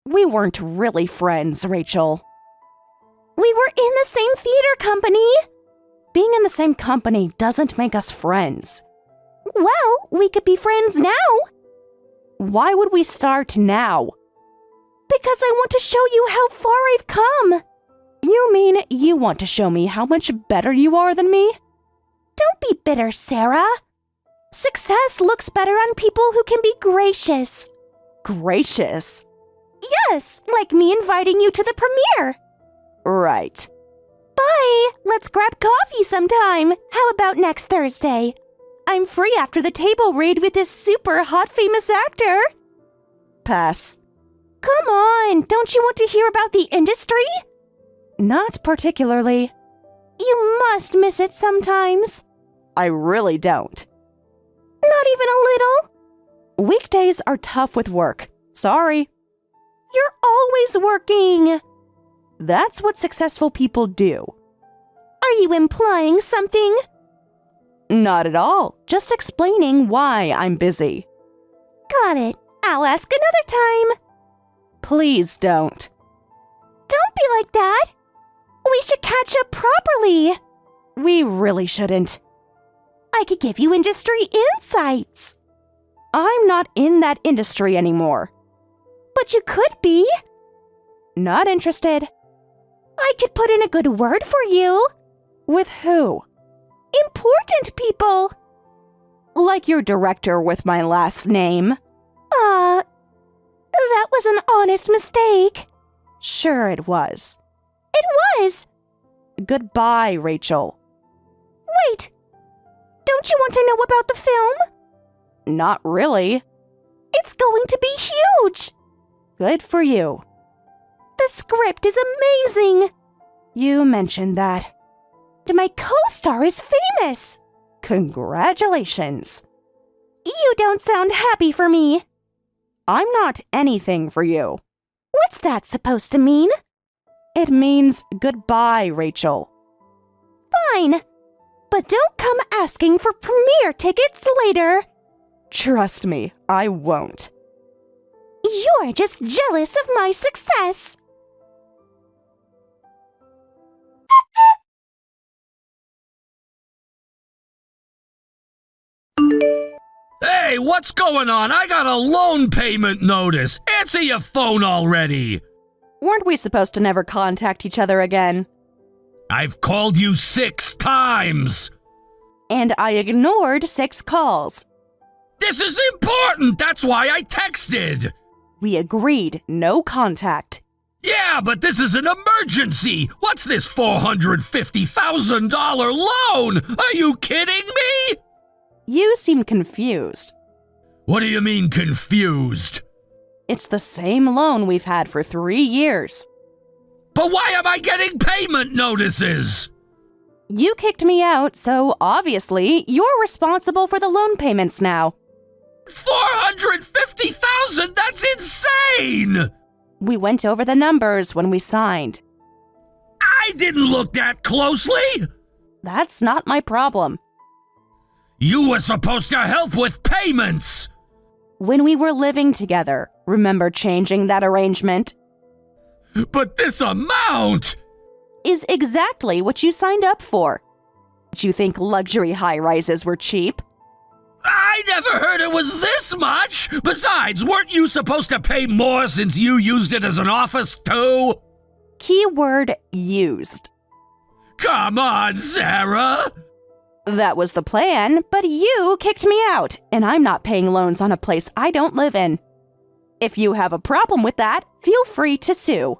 We weren't really friends, Rachel. We were in the same theater company. Being in the same company doesn't make us friends. Well, we could be friends now. Why would we start now? Because I want to show you how far I've come. You mean you want to show me how much better you are than me? Don't be bitter, Sarah. Success looks better on people who can be gracious. Gracious? Yes, like me inviting you to the premiere. Right. Bye. Let's grab coffee sometime. How about next Thursday? I'm free after the table read with this super hot famous actor. Pass. Come on, don't you want to hear about the industry? Not particularly. You must miss it sometimes. I really don't. Not even a little? Weekdays are tough with work. Sorry. You're always working. That's what successful people do. Are you implying something? Not at all. Just explaining why I'm busy. Got it. I'll ask another time. Please don't. Don't be like that. We should catch up properly. We really shouldn't. I could give you industry insights. I'm not in that industry anymore. But you could be. Not interested. I could put in a good word for you. With who? Important people. Like your director with my last name. That was an honest mistake. Sure it was. It was. Goodbye, Rachel. Wait. Don't you want to know about the film? Not really. It's going to be huge. Good for you. The script is amazing. You mentioned that. My co-star is famous. Congratulations. You don't sound happy for me. I'm not anything for you. What's that supposed to mean? It means goodbye, Rachel. Fine. But don't come asking for premiere tickets later. Trust me, I won't. You're just jealous of my success. Hey, what's going on? I got a loan payment notice. Answer your phone already. Weren't we supposed to never contact each other again? I've called you 6 times. And I ignored 6 calls. This is important. That's why I texted. We agreed no contact. Yeah, but this is an emergency. What's this $450,000 loan? Are you kidding me? You seem confused. What do you mean confused? It's the same loan we've had for 3 years. But why am I getting payment notices? You kicked me out, so obviously you're responsible for the loan payments now. $450,000? That's insane! We went over the numbers when we signed. I didn't look that closely! That's not my problem. You were supposed to help with payments! When we were living together, remember changing that arrangement? But this amount! Is exactly what you signed up for. Did you think luxury high-rises were cheap? I never heard it was this much! Besides, weren't you supposed to pay more since you used it as an office too? Keyword used. Come on, Sarah! That was the plan, but you kicked me out, and I'm not paying loans on a place I don't live in. If you have a problem with that, feel free to sue.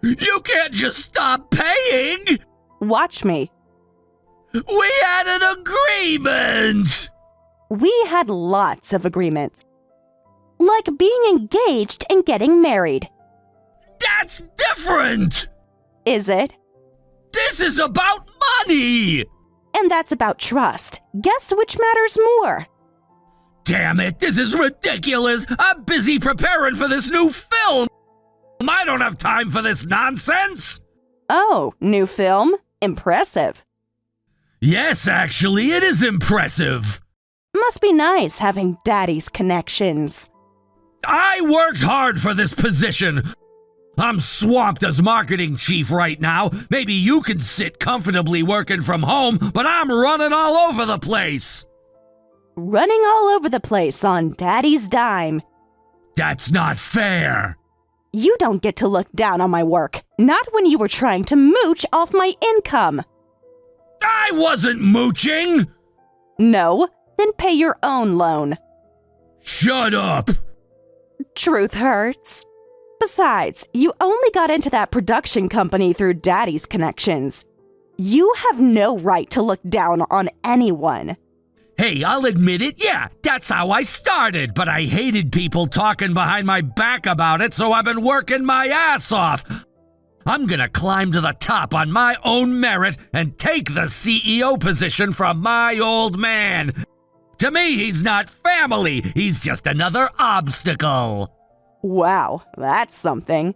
You can't just stop paying! Watch me. We had an agreement! We had lots of agreements. Like being engaged and getting married. That's different! Is it? This is about money! And that's about trust. Guess which matters more? Damn it, this is ridiculous! I'm busy preparing for this new film! I don't have time for this nonsense! Oh, new film? Impressive. Yes, actually, it is impressive. Must be nice having daddy's connections. I worked hard for this position. I'm swamped as marketing chief right now. Maybe you can sit comfortably working from home, but I'm running all over the place. Running all over the place on daddy's dime. That's not fair. You don't get to look down on my work. Not when you were trying to mooch off my income. I wasn't mooching. No, then pay your own loan. Shut up. Truth hurts. Besides, you only got into that production company through daddy's connections. You have no right to look down on anyone. Hey, I'll admit it, yeah, that's how I started, but I hated people talking behind my back about it, so I've been working my ass off. I'm gonna climb to the top on my own merit and take the CEO position from my old man. To me, he's not family, he's just another obstacle. Wow, that's something.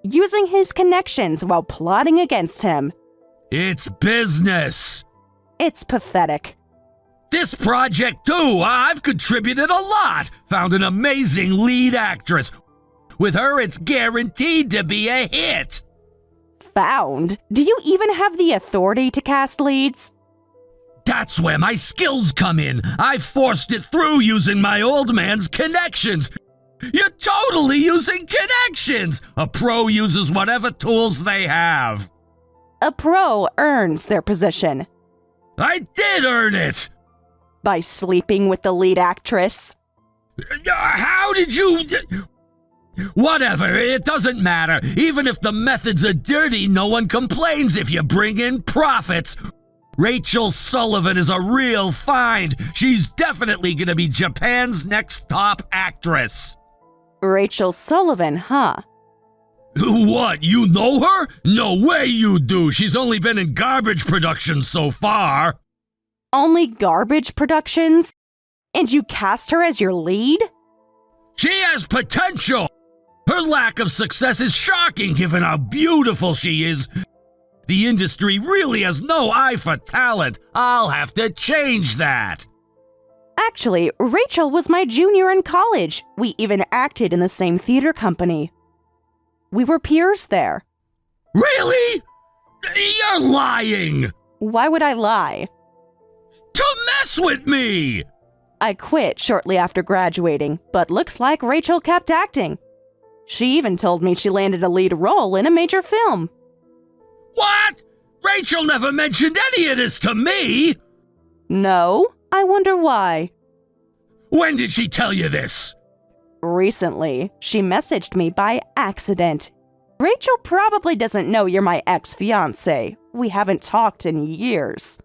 Using his connections while plotting against him. It's business. It's pathetic. This project, too, I've contributed a lot. Found an amazing lead actress. With her, it's guaranteed to be a hit. Found? Do you even have the authority to cast leads? That's where my skills come in. I forced it through using my old man's connections. You're totally using connections. A pro uses whatever tools they have. A pro earns their position. I did earn it. By sleeping with the lead actress. How did you... Whatever, it doesn't matter. Even if the methods are dirty, no one complains if you bring in profits. Rachel Sullivan is a real find. She's definitely gonna be Japan's next top actress. Rachel Sullivan, huh? What, you know her? No way you do. She's only been in garbage productions so far. Only garbage productions? And you cast her as your lead? She has potential. Her lack of success is shocking given how beautiful she is. The industry really has no eye for talent. I'll have to change that. Actually, Rachel was my junior in college. We even acted in the same theater company. We were peers there. Really? You're lying! Why would I lie? To mess with me! I quit shortly after graduating, but looks like Rachel kept acting. She even told me she landed a lead role in a major film. What? Rachel never mentioned any of this to me! No? I wonder why. When did she tell you this? Recently. She messaged me by accident. Rachel probably doesn't know you're my ex-fiancé. We haven't talked in years.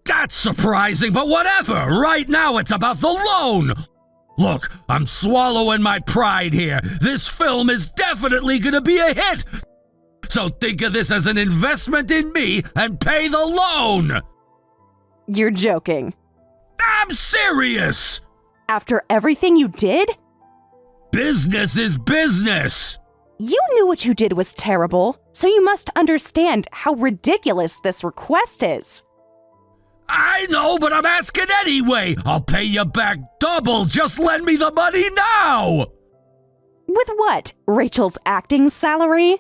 That's surprising, but whatever. Right now it's about the loan. Look, I'm swallowing my pride here. This film is definitely gonna be a hit. So think of this as an investment in me and pay the loan. You're joking. I'm serious. After everything you did? Business is business. You knew what you did was terrible, so you must understand how ridiculous this request is. I know, but I'm asking anyway. I'll pay you back double. Just lend me the money now. With what? Rachel's acting salary?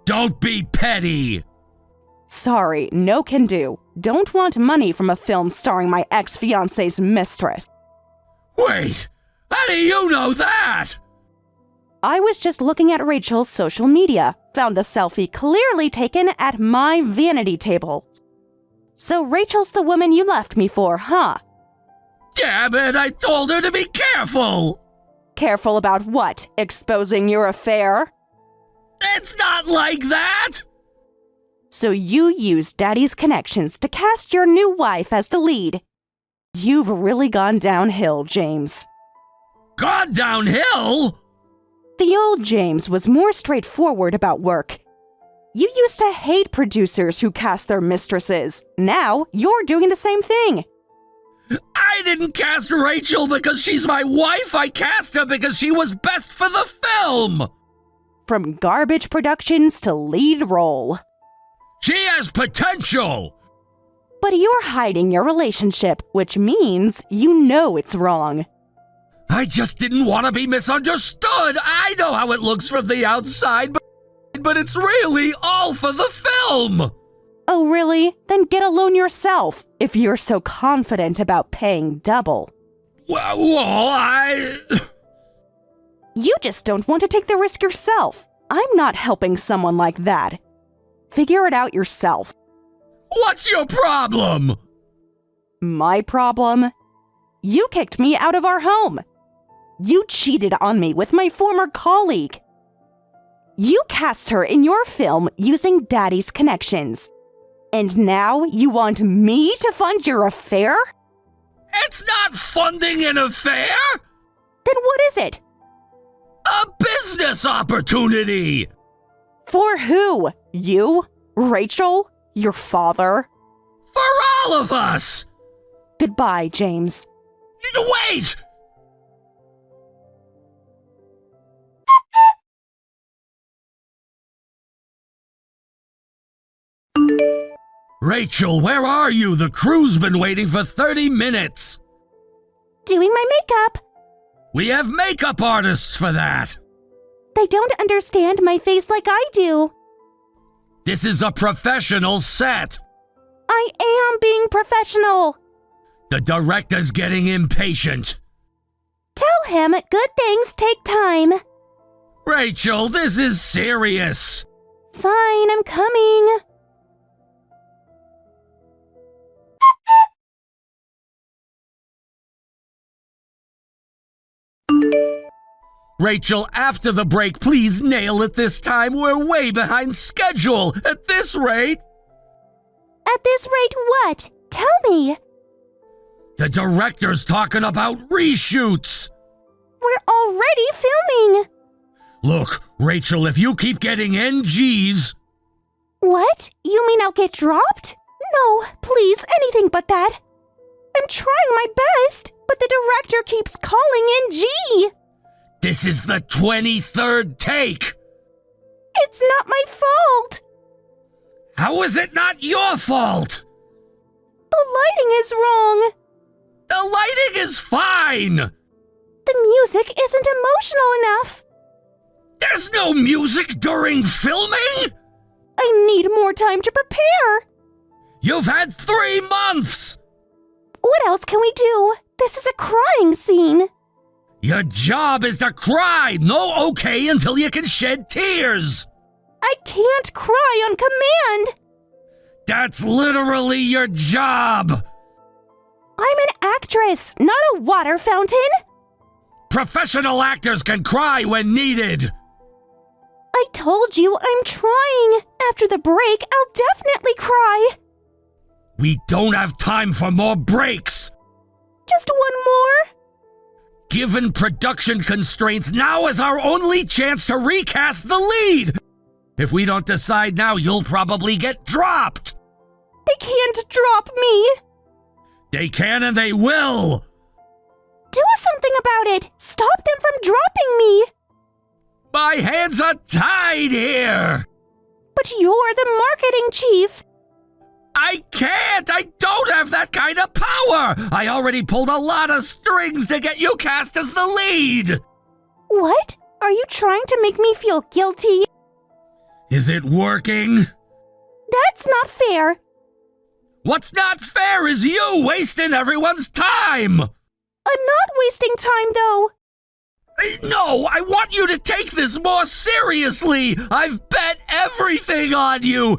Don't be petty. Sorry, no can do. Don't want money from a film starring my ex-fiancé's mistress. Wait, how do you know that? I was just looking at Rachel's social media, found a selfie clearly taken at my vanity table. So Rachel's the woman you left me for, huh? Damn it, I told her to be careful. Careful about what? Exposing your affair? It's not like that. So you used Daddy's connections to cast your new wife as the lead. You've really gone downhill, James. Gone downhill? The old James was more straightforward about work. You used to hate producers who cast their mistresses. Now you're doing the same thing. I didn't cast Rachel because she's my wife. I cast her because she was best for the film. From garbage productions to lead role. She has potential. But you're hiding your relationship, which means you know it's wrong. I just didn't want to be misunderstood. I know how it looks from the outside, but it's really all for the film. Oh, really? Then get a loan yourself, if you're so confident about paying double. Well, You just don't want to take the risk yourself. I'm not helping someone like that. Figure it out yourself. What's your problem? My problem? You kicked me out of our home. You cheated on me with my former colleague. You cast her in your film using Daddy's connections. And now you want me to fund your affair? It's not funding an affair. Then what is it? A business opportunity. For who? You? Rachel? Your father? For all of us. Goodbye, James. Wait! Rachel, where are you? The crew's been waiting for 30 minutes. Doing my makeup. We have makeup artists for that. They don't understand my face like I do. This is a professional set. I am being professional. The director's getting impatient. Tell him good things take time. Rachel, this is serious. Fine, I'm coming. Rachel, after the break, please nail it this time. We're way behind schedule. At this rate... At this rate, what? Tell me. The director's talking about reshoots. We're already filming. Look, Rachel, if you keep getting NGs... What? You mean I'll get dropped? No, please, anything but that. I'm trying my best, but the director keeps calling NG. This is the 23rd take. It's not my fault. How is it not your fault? The lighting is wrong. The lighting is fine. The music isn't emotional enough. There's no music during filming. I need more time to prepare. You've had 3 months. What else can we do? This is a crying scene. Your job is to cry. No okay until you can shed tears. I can't cry on command. That's literally your job. I'm an actress, not a water fountain. Professional actors can cry when needed. I told you I'm trying. After the break, I'll definitely cry. We don't have time for more breaks. Just one more. Given production constraints, now is our only chance to recast the lead. If we don't decide now, you'll probably get dropped. They can't drop me. They can and they will. Do something about it. Stop them from dropping me. My hands are tied here. But you're the marketing chief. I can't! I don't have that kind of power! I already pulled a lot of strings to get you cast as the lead! What? Are you trying to make me feel guilty? Is it working? That's not fair. What's not fair is you wasting everyone's time! I'm not wasting time, though. No, I want you to take this more seriously! I've bet everything on you!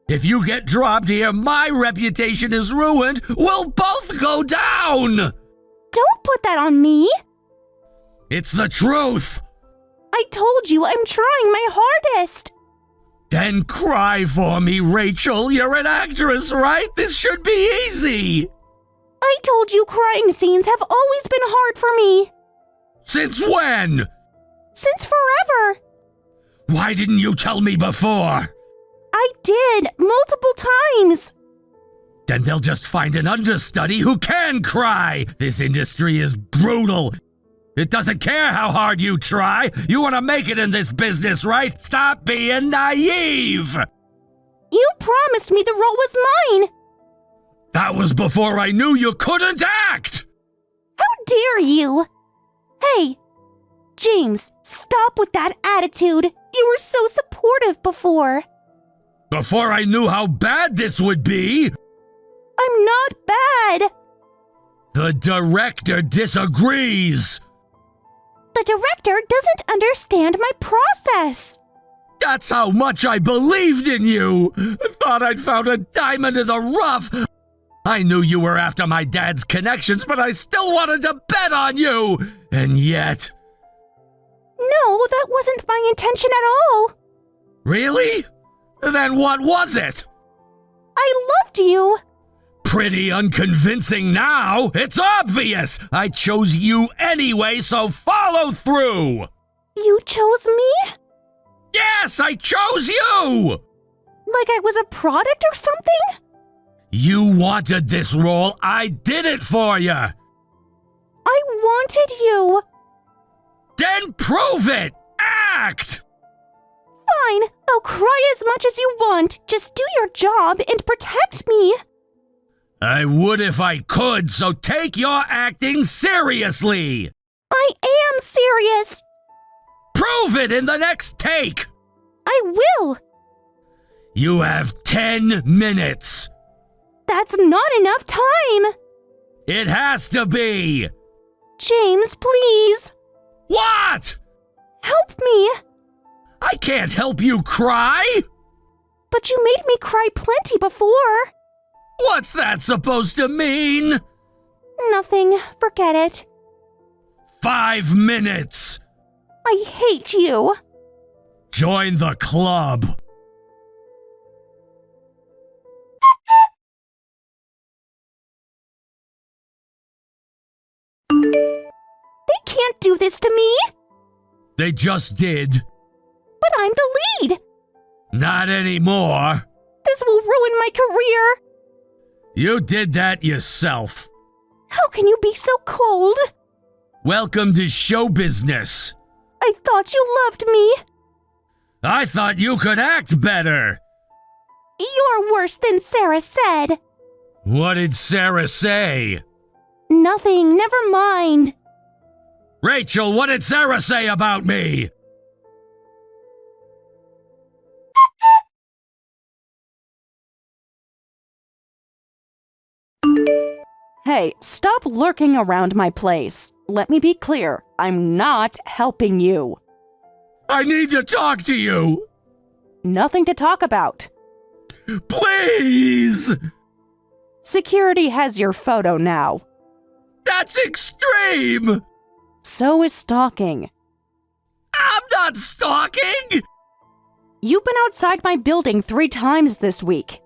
If you get dropped here, my reputation is ruined. We'll both go down! Don't put that on me. It's the truth. I told you I'm trying my hardest. Then cry for me, Rachel. You're an actress, right? This should be easy. I told you crying scenes have always been hard for me. Since when? Since forever. Why didn't you tell me before? I did, multiple times. Then they'll just find an understudy who can cry. This industry is brutal. It doesn't care how hard you try. You want to make it in this business, right? Stop being naive! You promised me the role was mine! That was before I knew you couldn't act! How dare you! Hey, James, stop with that attitude. You were so supportive before. Before I knew how bad this would be! I'm not bad! The director disagrees! The director doesn't understand my process. That's how much I believed in you! Thought I'd found a diamond in the rough! I knew you were after my dad's connections, but I still wanted to bet on you! And yet... No, that wasn't my intention at all. Really? Then what was it? I loved you. Pretty unconvincing now. It's obvious. I chose you anyway, so follow through. You chose me? Yes, I chose you! Like I was a product or something? You wanted this role. I did it for you. I wanted you. Then prove it. Act! Fine, I'll cry as much as you want. Just do your job and protect me. I would if I could, so take your acting seriously. I am serious. Prove it in the next take. I will. You have 10 minutes. That's not enough time. It has to be. James, please. What? Help me. I can't help you cry. But you made me cry plenty before. What's that supposed to mean? Nothing. Forget it. 5 minutes. I hate you. Join the club. They can't do this to me. They just did. But I'm the lead. Not anymore. This will ruin my career. You did that yourself. How can you be so cold? Welcome to show business. I thought you loved me. I thought you could act better. You're worse than Sarah said. What did Sarah say? Nothing, never mind. Rachel, what did Sarah say about me? Hey, stop lurking around my place. Let me be clear, I'm not helping you. I need to talk to you. Nothing to talk about. Please! Security has your photo now. That's extreme! So is stalking. I'm not stalking! You've been outside my building 3 times this week.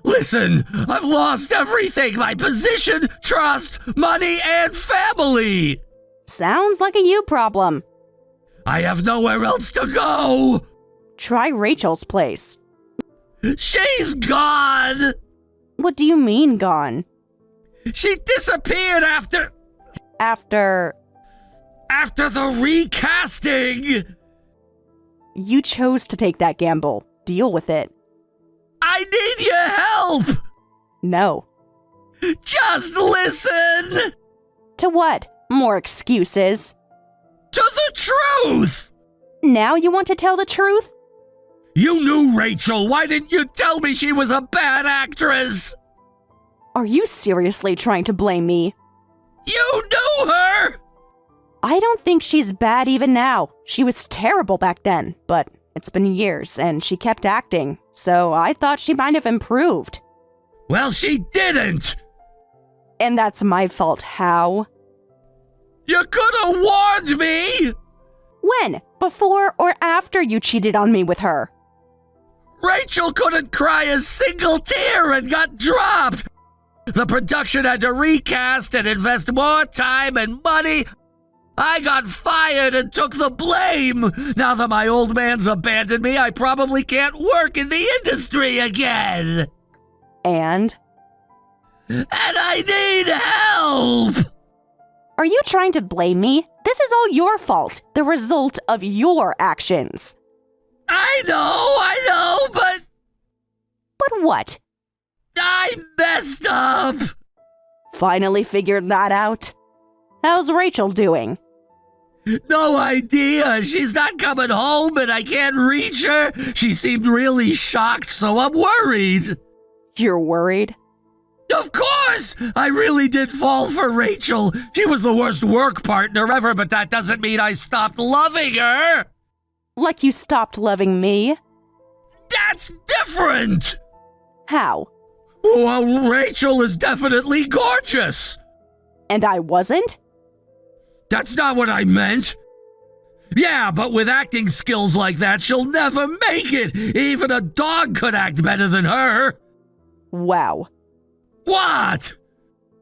Listen, I've lost everything, my position, trust, money, and family. Sounds like a you problem. I have nowhere else to go. Try Rachel's place. She's gone. What do you mean gone? She disappeared after After the recasting. you chose to take that gamble. Deal with it. I need your help. No. Just listen. To what? More excuses? To the truth. Now you want to tell the truth? You knew Rachel. Why didn't you tell me she was a bad actress? Are you seriously trying to blame me? You knew her. I don't think she's bad even now. She was terrible back then, but it's been years and she kept acting, so I thought she might have improved. Well, she didn't. And that's my fault. How? You could have warned me. When? Before or after you cheated on me with her? Rachel couldn't cry a single tear and got dropped. The production had to recast and invest more time and money. I got fired and took the blame. Now that my old man's abandoned me, I probably can't work in the industry again. And? and I need help! Are you trying to blame me? This is all your fault, the result of your actions. I know, but But what? I messed up! Finally figured that out? How's Rachel doing? No idea. She's not coming home and I can't reach her. She seemed really shocked, so I'm worried. You're worried? Of course! I really did fall for Rachel. She was the worst work partner ever, but that doesn't mean I stopped loving her. Like you stopped loving me? That's different! How? Well, Rachel is definitely gorgeous. And I wasn't? That's not what I meant. Yeah, but with acting skills like that, she'll never make it. Even a dog could act better than her. Wow. What?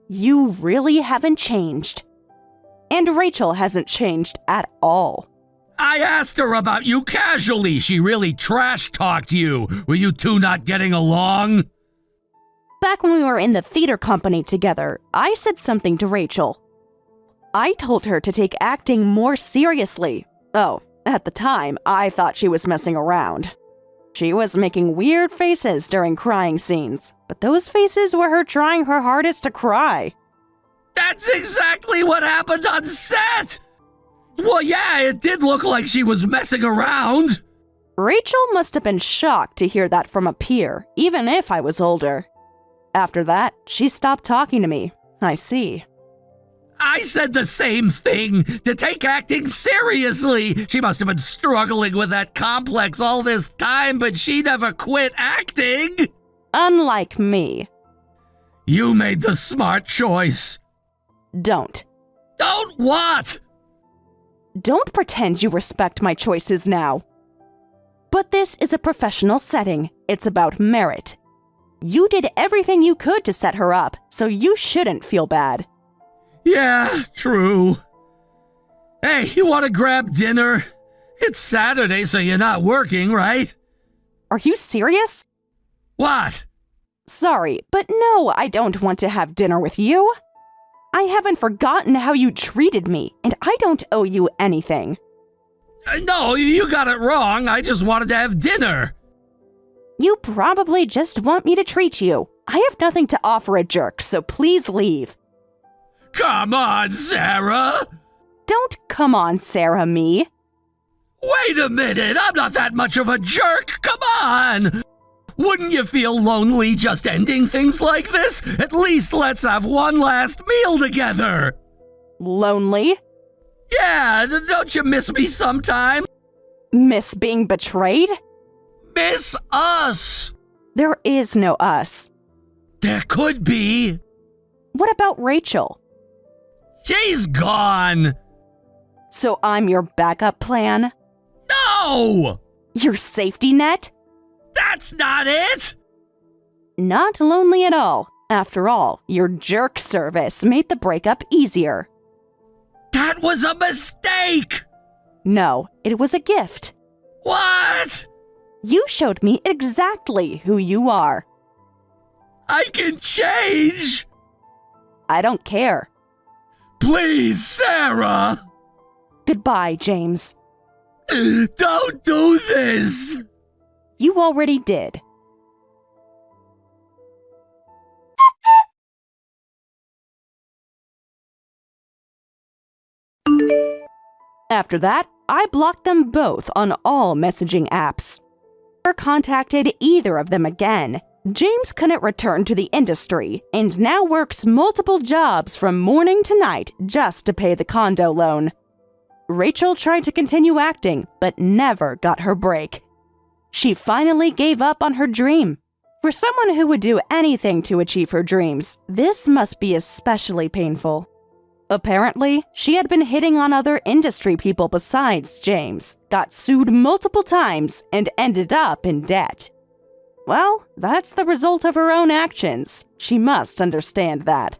You really haven't changed. And Rachel hasn't changed at all. I asked her about you casually. She really trash-talked you. Were you two not getting along? Back when we were in the theater company together, I said something to Rachel. I told her to take acting more seriously. Oh, at the time, I thought she was messing around. She was making weird faces during crying scenes, but those faces were her trying her hardest to cry. That's exactly what happened on set! Well, yeah, it did look like she was messing around. Rachel must have been shocked to hear that from a peer, even if I was older. After that, she stopped talking to me. I see. I said the same thing, to take acting seriously. She must have been struggling with that complex all this time, but she never quit acting. Unlike me. You made the smart choice. Don't. Don't what? Don't pretend you respect my choices now. But this is a professional setting. It's about merit. You did everything you could to set her up, so you shouldn't feel bad. Yeah, true. Hey, you want to grab dinner? It's Saturday, so you're not working, right? Are you serious? What? Sorry, but no, I don't want to have dinner with you. I haven't forgotten how you treated me, and I don't owe you anything. No, you got it wrong. I just wanted to have dinner. You probably just want me to treat you. I have nothing to offer a jerk, so please leave. Come on, Sarah! Don't come on, Sarah, me. Wait a minute, I'm not that much of a jerk, come on! Wouldn't you feel lonely just ending things like this? At least let's have one last meal together! Lonely? Yeah, don't you miss me sometime? Miss being betrayed? Miss us! There is no us. There could be. What about Rachel? She's gone! So I'm your backup plan? No! Your safety net? That's not it! Not lonely at all. After all, your jerk service made the breakup easier. That was a mistake! No, it was a gift. What? You showed me exactly who you are. I can change! I don't care. Please, Sarah! Goodbye, James. Don't do this! You already did. After that, I blocked them both on all messaging apps. Never contacted either of them again. James couldn't return to the industry and now works multiple jobs from morning to night just to pay the condo loan. Rachel tried to continue acting, but never got her break. She finally gave up on her dream. For someone who would do anything to achieve her dreams, this must be especially painful. Apparently, she had been hitting on other industry people besides James, got sued multiple times, and ended up in debt. Well, that's the result of her own actions. She must understand that.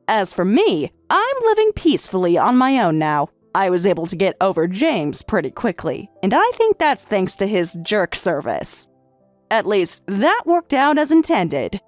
As for me, I'm living peacefully on my own now. I was able to get over James pretty quickly, and I think that's thanks to his jerk service. At least, that worked out as intended.